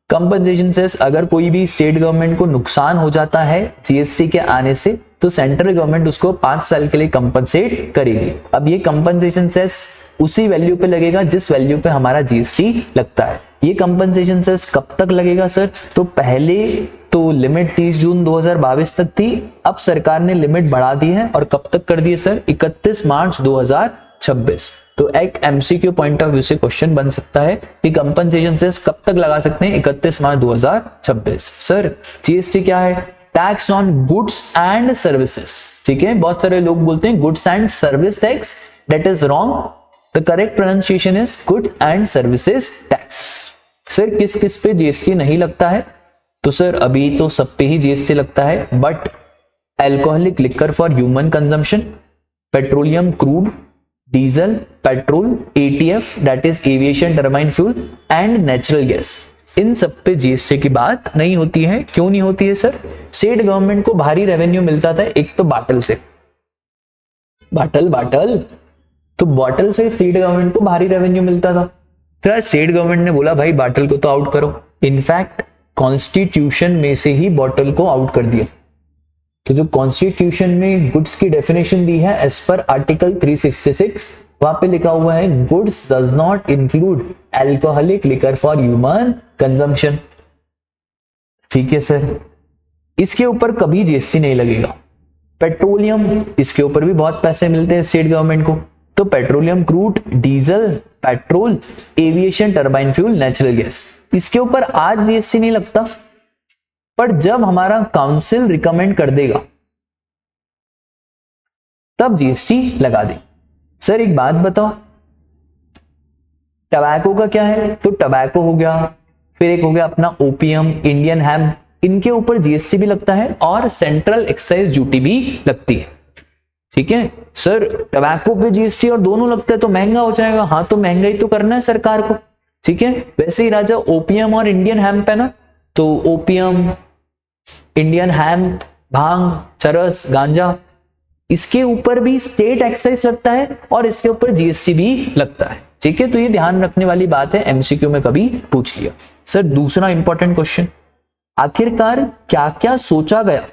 Compensation cess, अगर कोई भी स्टेट गवर्नमेंट को नुकसान हो जाता है जीएसटी के आने से तो सेंट्रल गवर्नमेंट उसको 5 साल के लिए कंपनसेट करेगी। अब ये कंपनसेशन सेस उसी वैल्यू पे लगेगा जिस वैल्यू पे हमारा जीएसटी लगता है। ये कंपनसेशन सेस कब तक लगेगा सर? तो पहले तो लिमिट 30 जून 2022 तक थी, अब सरकार ने लिमिट बढ़ा दी है और कब तक कर दी है सर? 31 मार्च 2026। तो एक एमसीक्यू पॉइंट ऑफ व्यू से क्वेश्चन बन सकता है कि कंपनसेशन सेस कब तक लगा सकते हैं? 31 मार्च 2026। सर जीएसटी क्या है? Tax on goods and services. ठीक है, बहुत सारे लोग बोलते हैं goods and service tax, that is wrong. The correct pronunciation is goods and services tax. Sir किस किस पे जीएसटी नहीं लगता है? तो सर अभी तो सब पे ही जीएसटी लगता है, but alcoholic liquor for human consumption, petroleum crude, diesel, petrol, ATF that is aviation turbine fuel and natural gas, इन सब पे जीएसटी की बात नहीं होती है। क्यों नहीं होती है सर? स्टेट गवर्नमेंट को भारी रेवेन्यू मिलता था, एक तो बाटल से, बाटल तो बॉटल से स्टेट गवर्नमेंट को भारी रेवेन्यू मिलता था। तो स्टेट गवर्नमेंट ने बोला भाई बाटल को तो आउट करो। इनफैक्ट कॉन्स्टिट्यूशन में से ही बॉटल को आउट कर दिया। तो जो कॉन्स्टिट्यूशन में गुड्स की डेफिनेशन दी है एज पर आर्टिकल 366, वहां पे लिखा हुआ है goods does not include alcoholic liquor for human consumption. ठीक है सर, इसके ऊपर कभी जीएसटी नहीं लगेगा। पेट्रोलियम, इसके ऊपर भी बहुत पैसे मिलते हैं स्टेट गवर्नमेंट को, तो petroleum crude, diesel, petrol, aviation turbine fuel, natural gas, इसके ऊपर आज जीएसटी नहीं लगता, पर जब हमारा काउंसिल रिकमेंड कर देगा तब जीएसटी लगा दे। सर एक बात बताओ, टबैको का क्या है? तो टबैको हो गया, फिर एक हो गया अपना ओपियम, इंडियन हैम्प, इनके ऊपर जीएसटी भी लगता है और सेंट्रल एक्साइज ड्यूटी भी लगती है। ठीक है सर, टबैको पे जीएसटी और दोनों लगता है तो महंगा हो जाएगा। हाँ, तो महंगाई तो करना है सरकार को। ठीक है, वैसे ही राजा ओपियम और इंडियन हैम्प है ना, तो ओपियम, इंडियन हैम्प, भांग, चरस, गांजा, इसके ऊपर भी स्टेट एक्साइज लगता है और इसके ऊपर जीएसटी भी लगता है। ठीक है, तो ये ध्यान रखने वाली बात है, एमसीक्यू में कभी पूछ लिया। सर दूसरा इंपॉर्टेंट क्वेश्चन, आखिरकार क्या क्या सोचा गया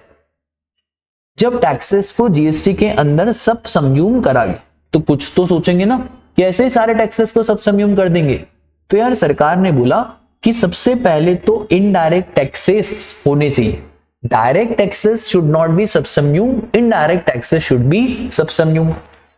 जब टैक्सेस को जीएसटी के अंदर सब सम्यूम करा गया? तो कुछ तो सोचेंगे ना कि ऐसे ही सारे टैक्सेस को सब सम्यूम कर देंगे। तो यार सरकार ने बोला कि सबसे पहले तो इनडायरेक्ट टैक्सेस होने चाहिए। Direct taxes should not be subsumed, indirect taxes should be subsumed.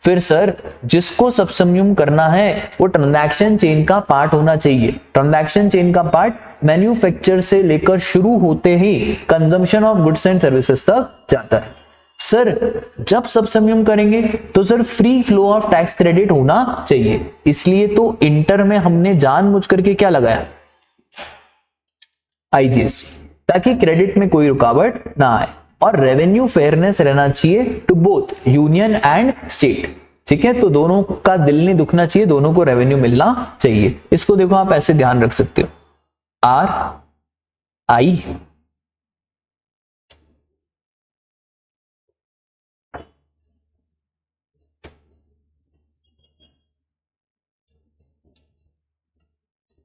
फिर सर जिसको सबसम्यूम करना है वो ट्रांजैक्शन चेन का पार्ट होना चाहिए। ट्रांजैक्शन चेन का पार्ट मैन्युफैक्चर से लेकर शुरू होते ही consumption of goods and services तक जाता है। सर जब सबसम्यूम करेंगे तो sir free flow of tax credit होना चाहिए, इसलिए तो इंटर में हमने जानबूझ करके क्या लगाया? आईजीएसटी, ताकि क्रेडिट में कोई रुकावट ना आए और रेवेन्यू फेयरनेस रहना चाहिए to both union and state. ठीक है, तो दोनों का दिल नहीं दुखना चाहिए, दोनों को रेवेन्यू मिलना चाहिए। इसको देखो आप ऐसे ध्यान रख सकते हो, आर आई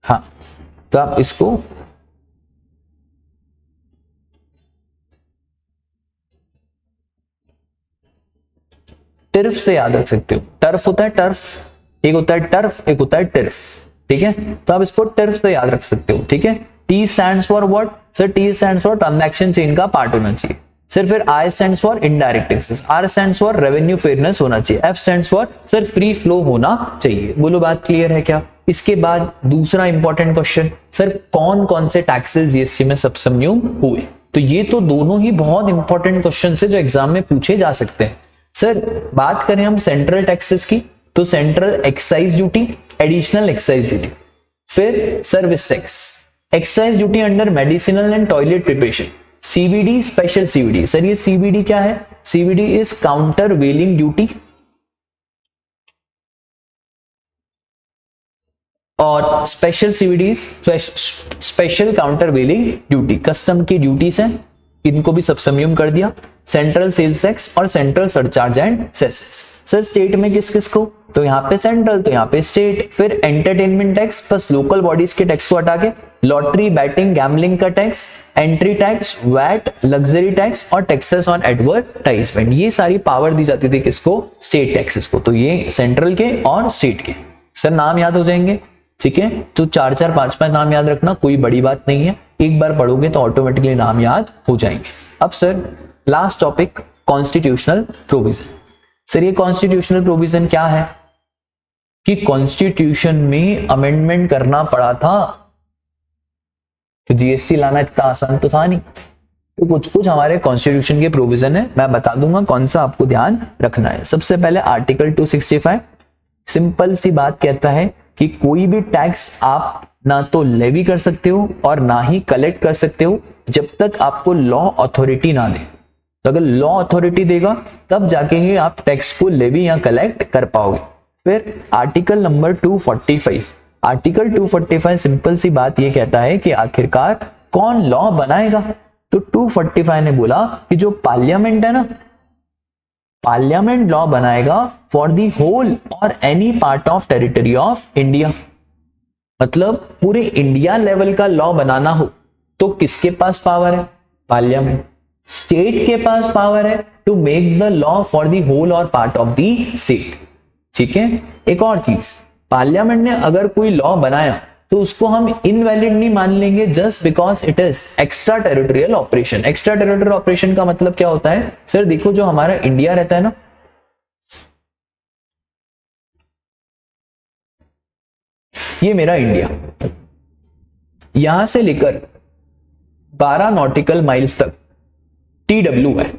हाँ, तो आप इसको टर्फ से याद रख सकते हो। टर्फ होता है टर्फ, एक होता है टर्फ, एक होता है टर्फ। ठीक है, तो आप इसको टर्फ से याद रख सकते हो। ठीक है, T stands for what? Sir T stands for transaction chain का पार्ट होना चाहिए। सर फिर I stands for indirect taxes, R stands for revenue fairness होना चाहिए, F stands for sir free flow होना चाहिए। बोलो बात क्लियर है क्या? इसके बाद दूसरा इंपॉर्टेंट क्वेश्चन, सर कौन कौन से टैक्सेस जीएसटी में सबसम्यूम हुए? तो ये तो दोनों ही बहुत इंपॉर्टेंट क्वेश्चन है जो एग्जाम में पूछे जा सकते हैं। सर बात करें हम सेंट्रल टैक्सेस की, तो central excise duty, additional excise duty, फिर service tax, excise duty under medicinal and toilet preparation, CVD, special CVD. Sir ये सीवीडी क्या है? CVD is countervailing duty, और special CVDs, special countervailing duty, custom की duties हैं, इनको भी subsume कर दिया। सेंट्रल सेल्स टैक्स और central surcharge and cesses. Sir state में किस किस को, तो यहाँ पे सेंट्रल, तो यहाँ पे स्टेट। फिर entertainment tax plus local bodies के टैक्स को हटा के लॉटरी, बैटिंग, गैम्बलिंग का tax, entry tax, VAT, luxury tax और टैक्सेस ऑन एडवर्टाइजमेंट, ये सारी पावर दी जाती थी किसको, स्टेट टैक्सेस को। तो ये सेंट्रल के और स्टेट के। सर नाम याद हो जाएंगे, ठीक है, तो 4-4, 5-5 नाम याद रखना, कोई बड़ी बात नहीं है, एक बार पढ़ोगे तो ऑटोमेटिकली नाम याद हो जाएंगे। अब sir last topic, constitutional provision. Sir ये कॉन्स्टिट्यूशनल प्रोविजन क्या है कि कॉन्स्टिट्यूशन में अमेंडमेंट करना पड़ा था, तो जीएसटी लाना इतना आसान तो था नहीं, तो कुछ कुछ हमारे कॉन्स्टिट्यूशन के प्रोविजन है, मैं बता दूंगा कौन सा आपको ध्यान रखना है। सबसे पहले आर्टिकल 265 सिंपल सी बात कहता है कि कोई भी टैक्स आप ना तो लेवी कर सकते हो और ना ही कलेक्ट कर सकते हो जब तक आपको लॉ अथॉरिटी ना दे। तो अगर लॉ अथॉरिटी देगा तब जाके ही आप टैक्स को लेवी या कलेक्ट कर पाओगे। फिर आर्टिकल नंबर 245, आर्टिकल 245 सिंपल सी बात ये कहता है कि आखिरकार कौन लॉ बनाएगा। तो 245 ने बोला कि जो पार्लियामेंट है ना, पार्लियामेंट लॉ बनाएगा for the whole or any part of territory of India. मतलब पूरे इंडिया लेवल का लॉ बनाना हो तो किसके पास पावर है, पार्लियामेंट। स्टेट के पास पावर है to make the law for the whole or part of the state, ठीक है। एक और चीज, पार्लियामेंट ने अगर कोई लॉ बनाया तो उसको हम इनवैलिड नहीं मान लेंगे just because it is extra territorial operation. Extra territorial operation का मतलब क्या होता है सर, देखो जो हमारा इंडिया रहता है ना, ये मेरा इंडिया, यहां से लेकर 12 नॉटिकल माइल्स तक TW है,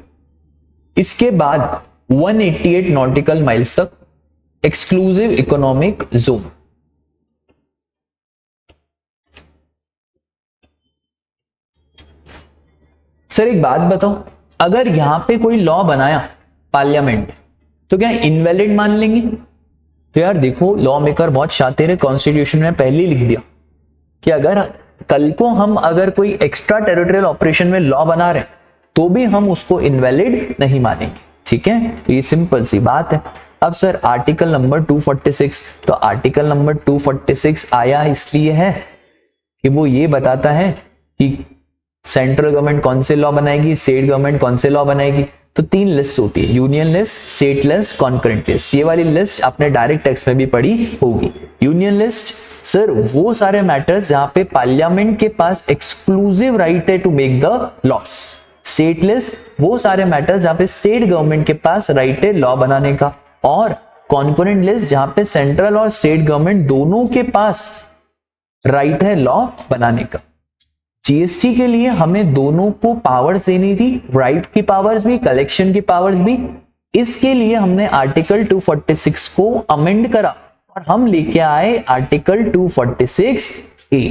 इसके बाद 188 नॉटिकल माइल्स तक एक्सक्लूसिव इकोनॉमिक जोन। सर एक बात बताओ, अगर यहां पे कोई लॉ बनाया पार्लियामेंट तो क्या इनवैलिड मान लेंगे? तो यार देखो लॉ मेकर बहुत शातिर है, कॉन्स्टिट्यूशन में पहले ही लिख दिया कि अगर कल को हम अगर कोई एक्स्ट्रा टेरिटोरियल ऑपरेशन में लॉ बना रहे तो भी हम उसको इनवैलिड नहीं मानेंगे, ठीक है। तो ये सिंपल सी बात है। अब सर आर्टिकल नंबर 246, तो आर्टिकल नंबर 246 आया इसलिए है कि वो ये बताता है कि सेंट्रल गवर्नमेंट कौन से लॉ बनाएगी, स्टेट गवर्नमेंट कौन से लॉ बनाएगी। तो 3 लिस्ट होती है, union list, state list, concurrent list. ये वाली लिस्ट आपने डायरेक्ट टैक्स में भी पढ़ी होगी। यूनियन लिस्ट सर वो सारे मैटर्स जहां पे पार्लियामेंट के पास एक्सक्लूसिव राइट है to make the laws. State list वो सारे मैटर्स जहां पे स्टेट गवर्नमेंट के पास राइट है लॉ बनाने का। और कॉन्करेंट लिस्ट जहां पे सेंट्रल और स्टेट गवर्नमेंट दोनों के पास राइट है लॉ बनाने का। जीएसटी के लिए हमें दोनों को पावर्स देनी थी, राइट की पावर्स भी, कलेक्शन की पावर्स भी। इसके लिए हमने आर्टिकल 246 को अमेंड करा और हम लेके आए आर्टिकल 246A।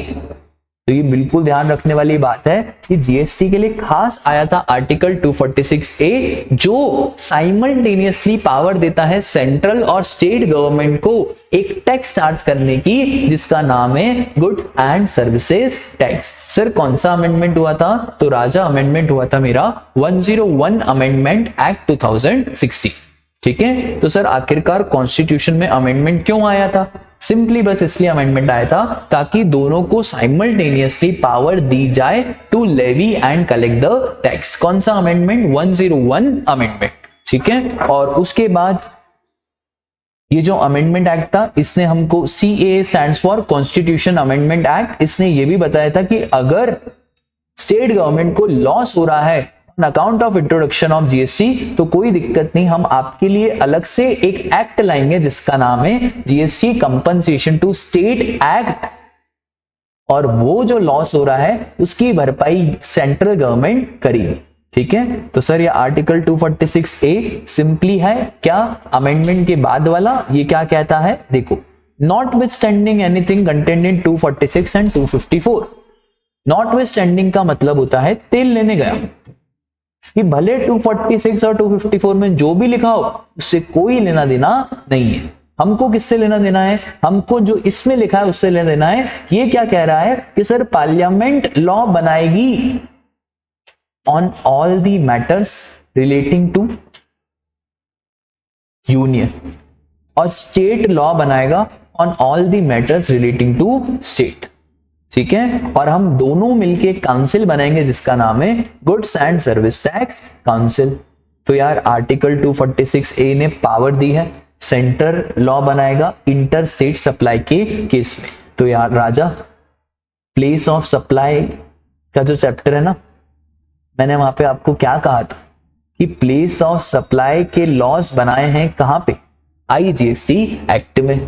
तो ये बिल्कुल ध्यान रखने वाली बात है कि जीएसटी के लिए खास आया था आर्टिकल 246A, जो साइमल्टेनियसली पावर देता है सेंट्रल और स्टेट गवर्नमेंट को एक टैक्स चार्ज करने की, जिसका नाम है goods and services tax. Sir कौन सा अमेंडमेंट हुआ था? तो राजा अमेंडमेंट हुआ था मेरा 101 अमेंडमेंट एक्ट 2016, ठीक है। तो सर आखिरकार कॉन्स्टिट्यूशन में अमेंडमेंट क्यों आया था? सिंपली बस इसलिए अमेंडमेंट आया था ताकि दोनों को साइमल्टेनियसली पावर दी जाए to levy and collect the tax. कौन सा अमेंडमेंट? 101 अमेंडमेंट, ठीक है। और उसके बाद ये जो अमेंडमेंट एक्ट था इसने हमको, CAA stands for constitution amendment act, इसने ये भी बताया था कि अगर स्टेट गवर्नमेंट को लॉस हो रहा है on account of introduction of GST तो कोई दिक्कत नहीं, हम आपके लिए अलग से एक एक्ट लाएंगे जिसका नाम है GST compensation to state act, और वो जो लॉस हो रहा है उसकी भरपाई सेंट्रल गवर्नमेंट करेगी, ठीक है। तो सर ये आर्टिकल 246A सिंपली है क्या, अमेंडमेंट के बाद वाला। ये क्या कहता है देखो, notwithstanding anything contained in 246 and 254। Notwithstanding का मतलब होता है तेल लेने गया कि भले 246 और 254 में जो भी लिखा हो उससे कोई लेना देना नहीं है, हमको किससे लेना देना है, हमको जो इसमें लिखा है उससे लेना देना है। ये क्या कह रहा है कि सर पार्लियामेंट लॉ बनाएगी on all the matters relating to union, और स्टेट लॉ बनाएगा on all the matters relating to state. ठीक है, और हम दोनों मिलके काउंसिल बनाएंगे जिसका नाम है goods and service tax council. तो यार आर्टिकल 246A ने पावर दी है, सेंटर लॉ बनाएगा इंटर स्टेट सप्लाई के केस में। तो यार राजा, प्लेस ऑफ सप्लाई का जो चैप्टर है ना, मैंने वहां पे आपको क्या कहा था कि प्लेस ऑफ सप्लाई के लॉज बनाए हैं कहां पे, IGST एक्ट में।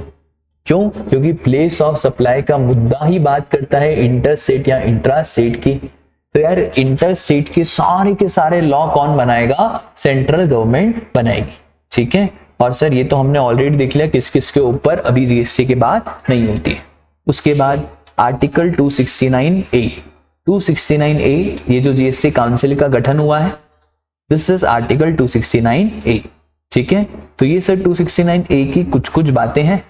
क्यों? क्योंकि प्लेस ऑफ सप्लाई का मुद्दा ही बात करता है इंटर स्टेट या इंट्रा स्टेट की। तो यार इंटर स्टेट के सारे लॉ कौन बनाएगा, सेंट्रल गवर्नमेंट बनाएगी। ठीक है, और सर ये तो हमने ऑलरेडी देख लिया किस किस के ऊपर अभी GST की बात नहीं होती है। उसके बाद आर्टिकल 269A, 269A ये जो GST काउंसिल का गठन हुआ है, दिस इज आर्टिकल 269A। ठीक है, तो ये सर 269A की कुछ कुछ बातें हैं,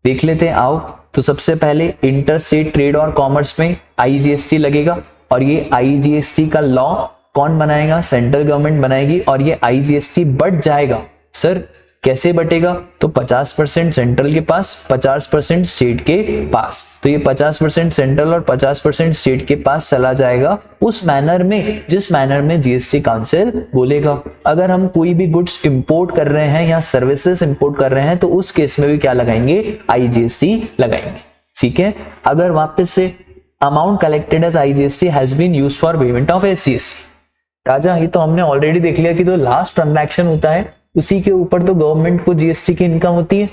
देख लेते हैं आओ। तो सबसे पहले इंटर स्टेट ट्रेड और कॉमर्स में IGST लगेगा, और ये IGST का लॉ कौन बनाएगा, सेंट्रल गवर्नमेंट बनाएगी, और ये IGST बढ़ जाएगा। सर कैसे बटेगा, तो 50% सेंट्रल के पास, 50% स्टेट के पास। तो ये 50% सेंट्रल और 50% स्टेट के पास चला जाएगा उस मैनर में जिस मैनर में GST काउंसिल बोलेगा। अगर हम कोई भी गुड्स इंपोर्ट कर रहे हैं या सर्विसेज इंपोर्ट कर रहे हैं तो उस केस में भी क्या लगाएंगे, IGST लगाएंगे। ठीक है, अगर वापस से amount collected as IGST has been used for payment of SGST, राजा ये तो हमने ऑलरेडी देख लिया कि जो लास्ट ट्रांजैक्शन होता है उसी के ऊपर तो गवर्नमेंट को GST की इनकम होती है।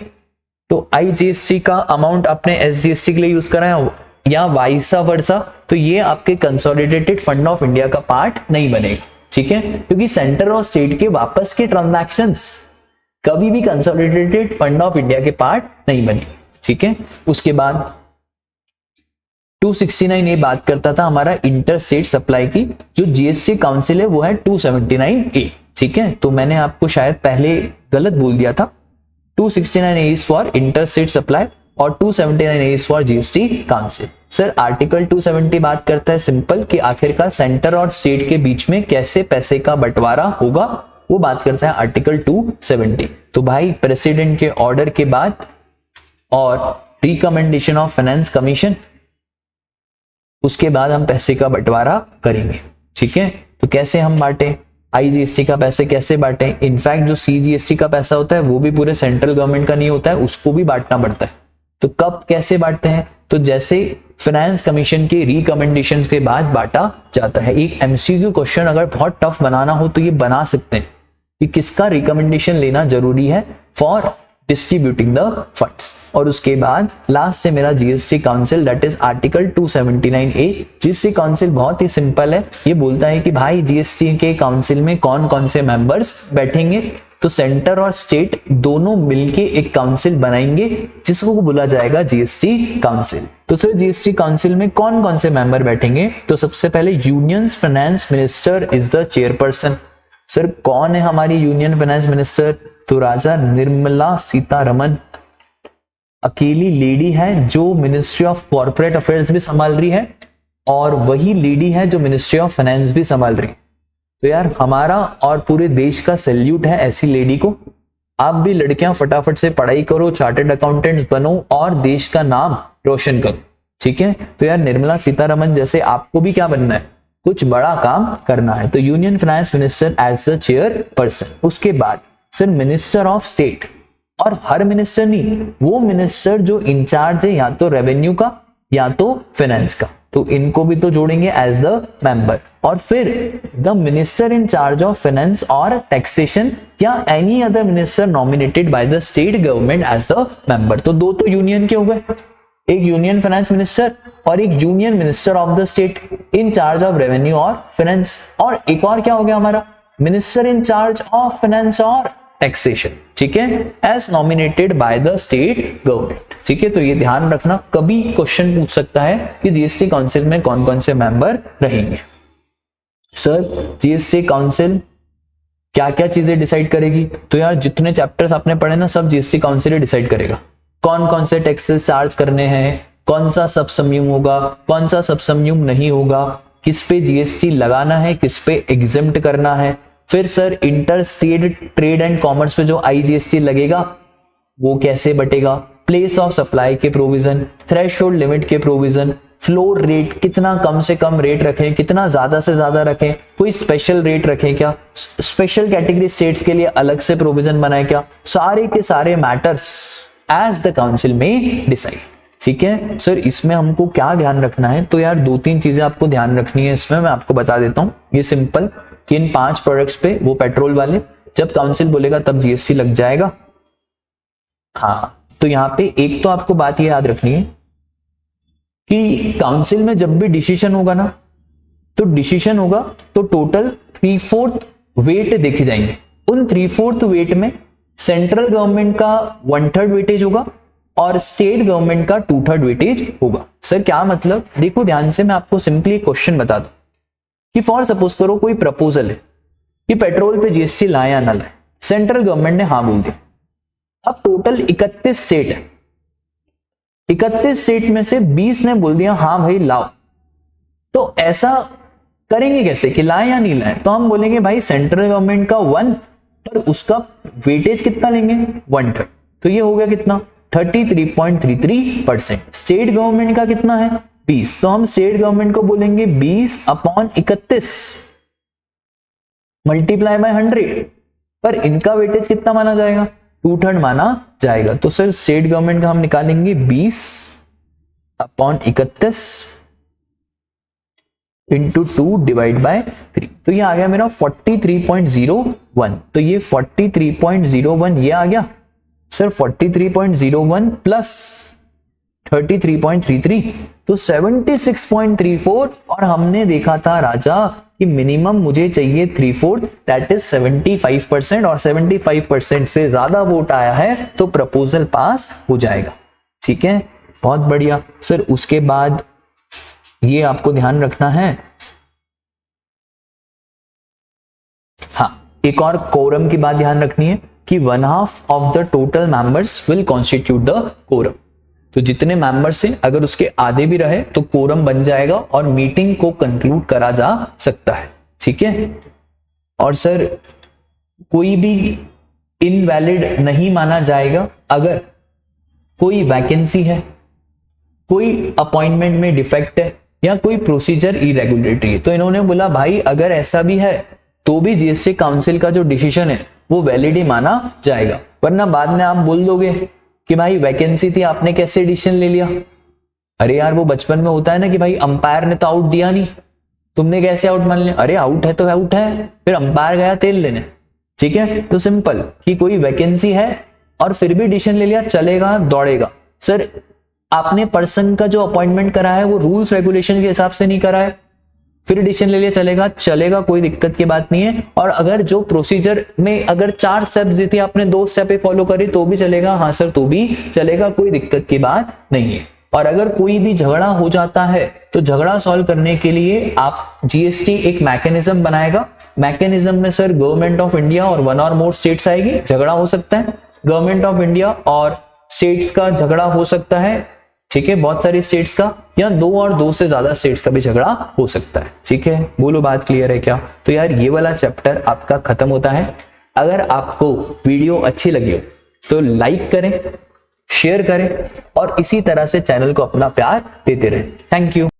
तो IGST का अमाउंट आपने SGST के लिए यूज करा है या वाइसा वर्सा, तो ये आपके कंसोलिडेटेड फंड ऑफ इंडिया का पार्ट नहीं बनेगा। ठीक है, क्योंकि सेंटर और स्टेट के वापस के ट्रांजैक्शंस कभी भी कंसोलिडेटेड फंड ऑफ इंडिया के पार्ट नहीं बने। ठीक है, उसके बाद 269A बात करता था हमारा इंटर स्टेट सप्लाई की, जो GST काउंसिल है वो है 279A। ठीक है, तो मैंने आपको शायद पहले गलत बोल दिया था, 269A is for inter state supply और 279A is for GST council. Sir article 270 बात करता है सिंपल कि आखिरकार सेंटर और स्टेट के बीच में कैसे पैसे का बंटवारा होगा, वो बात करता है आर्टिकल 270। तो भाई प्रेसिडेंट के ऑर्डर के बाद और रिकमेंडेशन ऑफ फाइनेंस कमीशन, उसके बाद हम पैसे का बंटवारा करेंगे। ठीक है, तो कैसे हम बांटे, IGST का पैसे कैसे बांटे, इनफैक्ट जो CGST का पैसा होता है वो भी पूरे सेंट्रल गवर्नमेंट का नहीं होता है, उसको भी बांटना पड़ता है। तो कब कैसे बांटते हैं, तो जैसे फाइनेंस कमीशन के रिकमेंडेशंस के बाद बांटा जाता है। एक MCQ क्वेश्चन अगर बहुत टफ बनाना हो तो ये बना सकते हैं कि किसका रिकमेंडेशन लेना जरूरी है फॉर डिस्ट्रीब्यूटिंग द फंड्स। और उसके बाद लास्ट है मेरा GST council, that is article 279A। GST council बहुत ही सिंपल है, ये बोलता है कि भाई GST के काउंसिल में कौन कौन से मेंबर्स बैठेंगे। तो सेंटर और स्टेट दोनों मिलके एक काउंसिल बनाएंगे जिसको बोला जाएगा GST काउंसिल। तो सर GST काउंसिल में कौन कौन से मेंबर बैठेंगे, तो सबसे पहले unions finance minister is the chairperson. Sir कौन है हमारी यूनियन फाइनेंस मिनिस्टर, तो राजा निर्मला सीतारमन अकेली लेडी है जो मिनिस्ट्री ऑफ कॉर्पोरेट अफेयर्स भी संभाल रही है और वही लेडी है जो मिनिस्ट्री ऑफ फाइनेंस भी संभाल रही है। तो यार हमारा और पूरे देश का सैल्यूट है ऐसी लेडी को। आप भी लड़कियां फटाफट से पढ़ाई करो, चार्टर्ड अकाउंटेंट्स बनो और देश का नाम रोशन करो। ठीक है, तो यार निर्मला सीतारमन जैसे आपको भी क्या बनना है, कुछ बड़ा काम करना है। तो union finance minister as the chairperson. उसके बाद सर मिनिस्टर ऑफ स्टेट, और हर मिनिस्टर नहीं, वो मिनिस्टर जो इंचार्ज है या तो रेवेन्यू का या तो फाइनेंस का, तो इनको भी तो जोड़ेंगे एज द मेंबर। और फिर the minister in charge of finance और टैक्सेशन या any other minister nominated by the state government as the member. तो दो तो यूनियन के हो गए, एक यूनियन फाइनेंस मिनिस्टर और एक union minister of the state in charge of revenue और फाइनेंस। और एक और क्या हो गया हमारा, minister in charge of finance और टैक्सेशन। ठीक है, as nominated by the state government. ठीक है, तो ये ध्यान रखना, कभी क्वेश्चन पूछ सकता है कि GST काउंसिल में कौन कौन से मेंबर रहेंगे। सर GST काउंसिल क्या क्या चीजें डिसाइड करेगी? तो यार जितने चैप्टर्स आपने पढ़े ना, सब जीएसटी काउंसिल डिसाइड करेगा। कौन कौन से टैक्सेस चार्ज करने हैं, कौन सा सबसम्यूम होगा, कौन सा सबसम्यूम नहीं होगा, किस पे जीएसटी लगाना है, किस पे एग्जेम्प्ट करना है। फिर sir inter state trade and commerce पे जो आईजीएसटी लगेगा वो कैसे बटेगा, प्लेस ऑफ सप्लाई के प्रोविजन, थ्रेशोल्ड लिमिट के प्रोविजन, फ्लोर रेट कितना कम से कम रेट रखें, कितना ज्यादा से ज्यादा रखें, कोई स्पेशल रेट रखें क्या, स्पेशल कैटेगरी स्टेट्स के लिए अलग से प्रोविजन बनाए क्या, सारे के सारे मैटर्स एज द काउंसिल में डिसाइड। ठीक है सर, इसमें हमको क्या ध्यान रखना है? तो यार 2-3 चीजें आपको ध्यान रखनी है इसमें, मैं आपको बता देता हूं। ये सिंपल कि इन 5 प्रोडक्ट्स पे, वो पेट्रोल वाले, जब काउंसिल बोलेगा तब जीएसटी लग जाएगा। हाँ, तो यहाँ पे एक तो आपको बात ये याद रखनी है कि काउंसिल में जब भी डिसीजन होगा ना, तो डिसीजन होगा तो टोटल 3/4 वेट देखे जाएंगे। उन 3/4 वेट में सेंट्रल गवर्नमेंट का 1/3 वेटेज होगा और स्टेट गवर्नमेंट का 2/3 वेटेज होगा। सर क्या मतलब? देखो ध्यान से, मैं आपको सिंपली एक क्वेश्चन बता दूं कि फॉर सपोज करो कोई प्रपोजल है कि पेट्रोल पे जीएसटी लाए या ना लाए, सेंट्रल गवर्नमेंट ने हाँ बोल दिया। अब टोटल 31 स्टेट है, 31 स्टेट में से 20 ने बोल दिया हाँ भाई लाओ। तो ऐसा करेंगे कैसे कि लाए या नहीं लाए? तो हम बोलेंगे भाई सेंट्रल गवर्नमेंट का 1, पर उसका वेटेज कितना लेंगे? 1/3। तो ये हो गया कितना? 33.33%। स्टेट गवर्नमेंट का कितना है? 20। तो हम स्टेट गवर्नमेंट को बोलेंगे 20/31 मल्टीप्लाई बाय 100, पर इनका वेटेज कितना माना जाएगा? 2/3 माना जाएगा। तो सर स्टेट गवर्नमेंट का हम निकालेंगे 20/31 इंटू 2 डिवाइड बाय 3। तो ये आ गया मेरा 43.01। तो ये 43.01 ये आ गया सर, 43.01 प्लस 33.33 तो 76.34। और हमने देखा था राजा कि मिनिमम मुझे चाहिए 3/4, दैट इज 75%, और 75% से ज्यादा वोट आया है तो प्रपोजल पास हो जाएगा। ठीक है, बहुत बढ़िया सर। उसके बाद ये आपको ध्यान रखना है, हाँ एक और कोरम की बात ध्यान रखनी है कि 1/2 of the total members will constitute the quorum. तो जितने मेंबर्स हैं अगर उसके आधे भी रहे तो कोरम बन जाएगा और मीटिंग को कंक्लूड करा जा सकता है। ठीक है, और सर कोई भी इनवैलिड नहीं माना जाएगा अगर कोई वैकेंसी है, कोई अपॉइंटमेंट में डिफेक्ट है या कोई प्रोसीजर इरेगुलेटरी है। तो इन्होंने बोला भाई अगर ऐसा भी है तो भी जीएसटी काउंसिल का जो डिसीजन है वो वैलिड ही माना जाएगा, वरना बाद में आप बोल दोगे कि भाई वैकेंसी थी आपने कैसे डिसीजन ले लिया। अरे यार वो बचपन में होता है ना कि भाई अंपायर ने तो आउट दिया नहीं, तुमने कैसे आउट मान लिया? अरे आउट है तो आउट है, फिर अंपायर गया तेल लेने। ठीक है, तो सिंपल कि कोई वैकेंसी है और फिर भी डिसीजन ले लिया, चलेगा दौड़ेगा। सर आपने पर्सन का जो अपॉइंटमेंट करा है वो रूल्स रेगुलेशन के हिसाब से नहीं करा है, फिर डिसीजन ले लिया, चलेगा चलेगा, कोई दिक्कत की बात नहीं है। और अगर जो प्रोसीजर में अगर 4 स्टेप्स दी थी आपने 2 स्टेप पे फॉलो करी तो भी चलेगा, हाँ सर तो भी चलेगा, कोई दिक्कत की बात नहीं है। और अगर कोई भी झगड़ा हो जाता है तो झगड़ा सॉल्व करने के लिए आप जीएसटी एक मैकेनिज्म बनाएगा। मैकेनिज्म में सर गवर्नमेंट ऑफ इंडिया और 1 और मोर स्टेट्स आएगी, झगड़ा हो सकता है। गवर्नमेंट ऑफ इंडिया और स्टेट्स का झगड़ा हो सकता है, ठीक है, बहुत सारी स्टेट्स का, या 2 और 2 से ज्यादा स्टेट्स का भी झगड़ा हो सकता है। ठीक है, बोलो बात क्लियर है क्या? तो यार ये वाला चैप्टर आपका खत्म होता है। अगर आपको वीडियो अच्छी लगी हो तो लाइक करें, शेयर करें और इसी तरह से चैनल को अपना प्यार देते रहें। Thank you.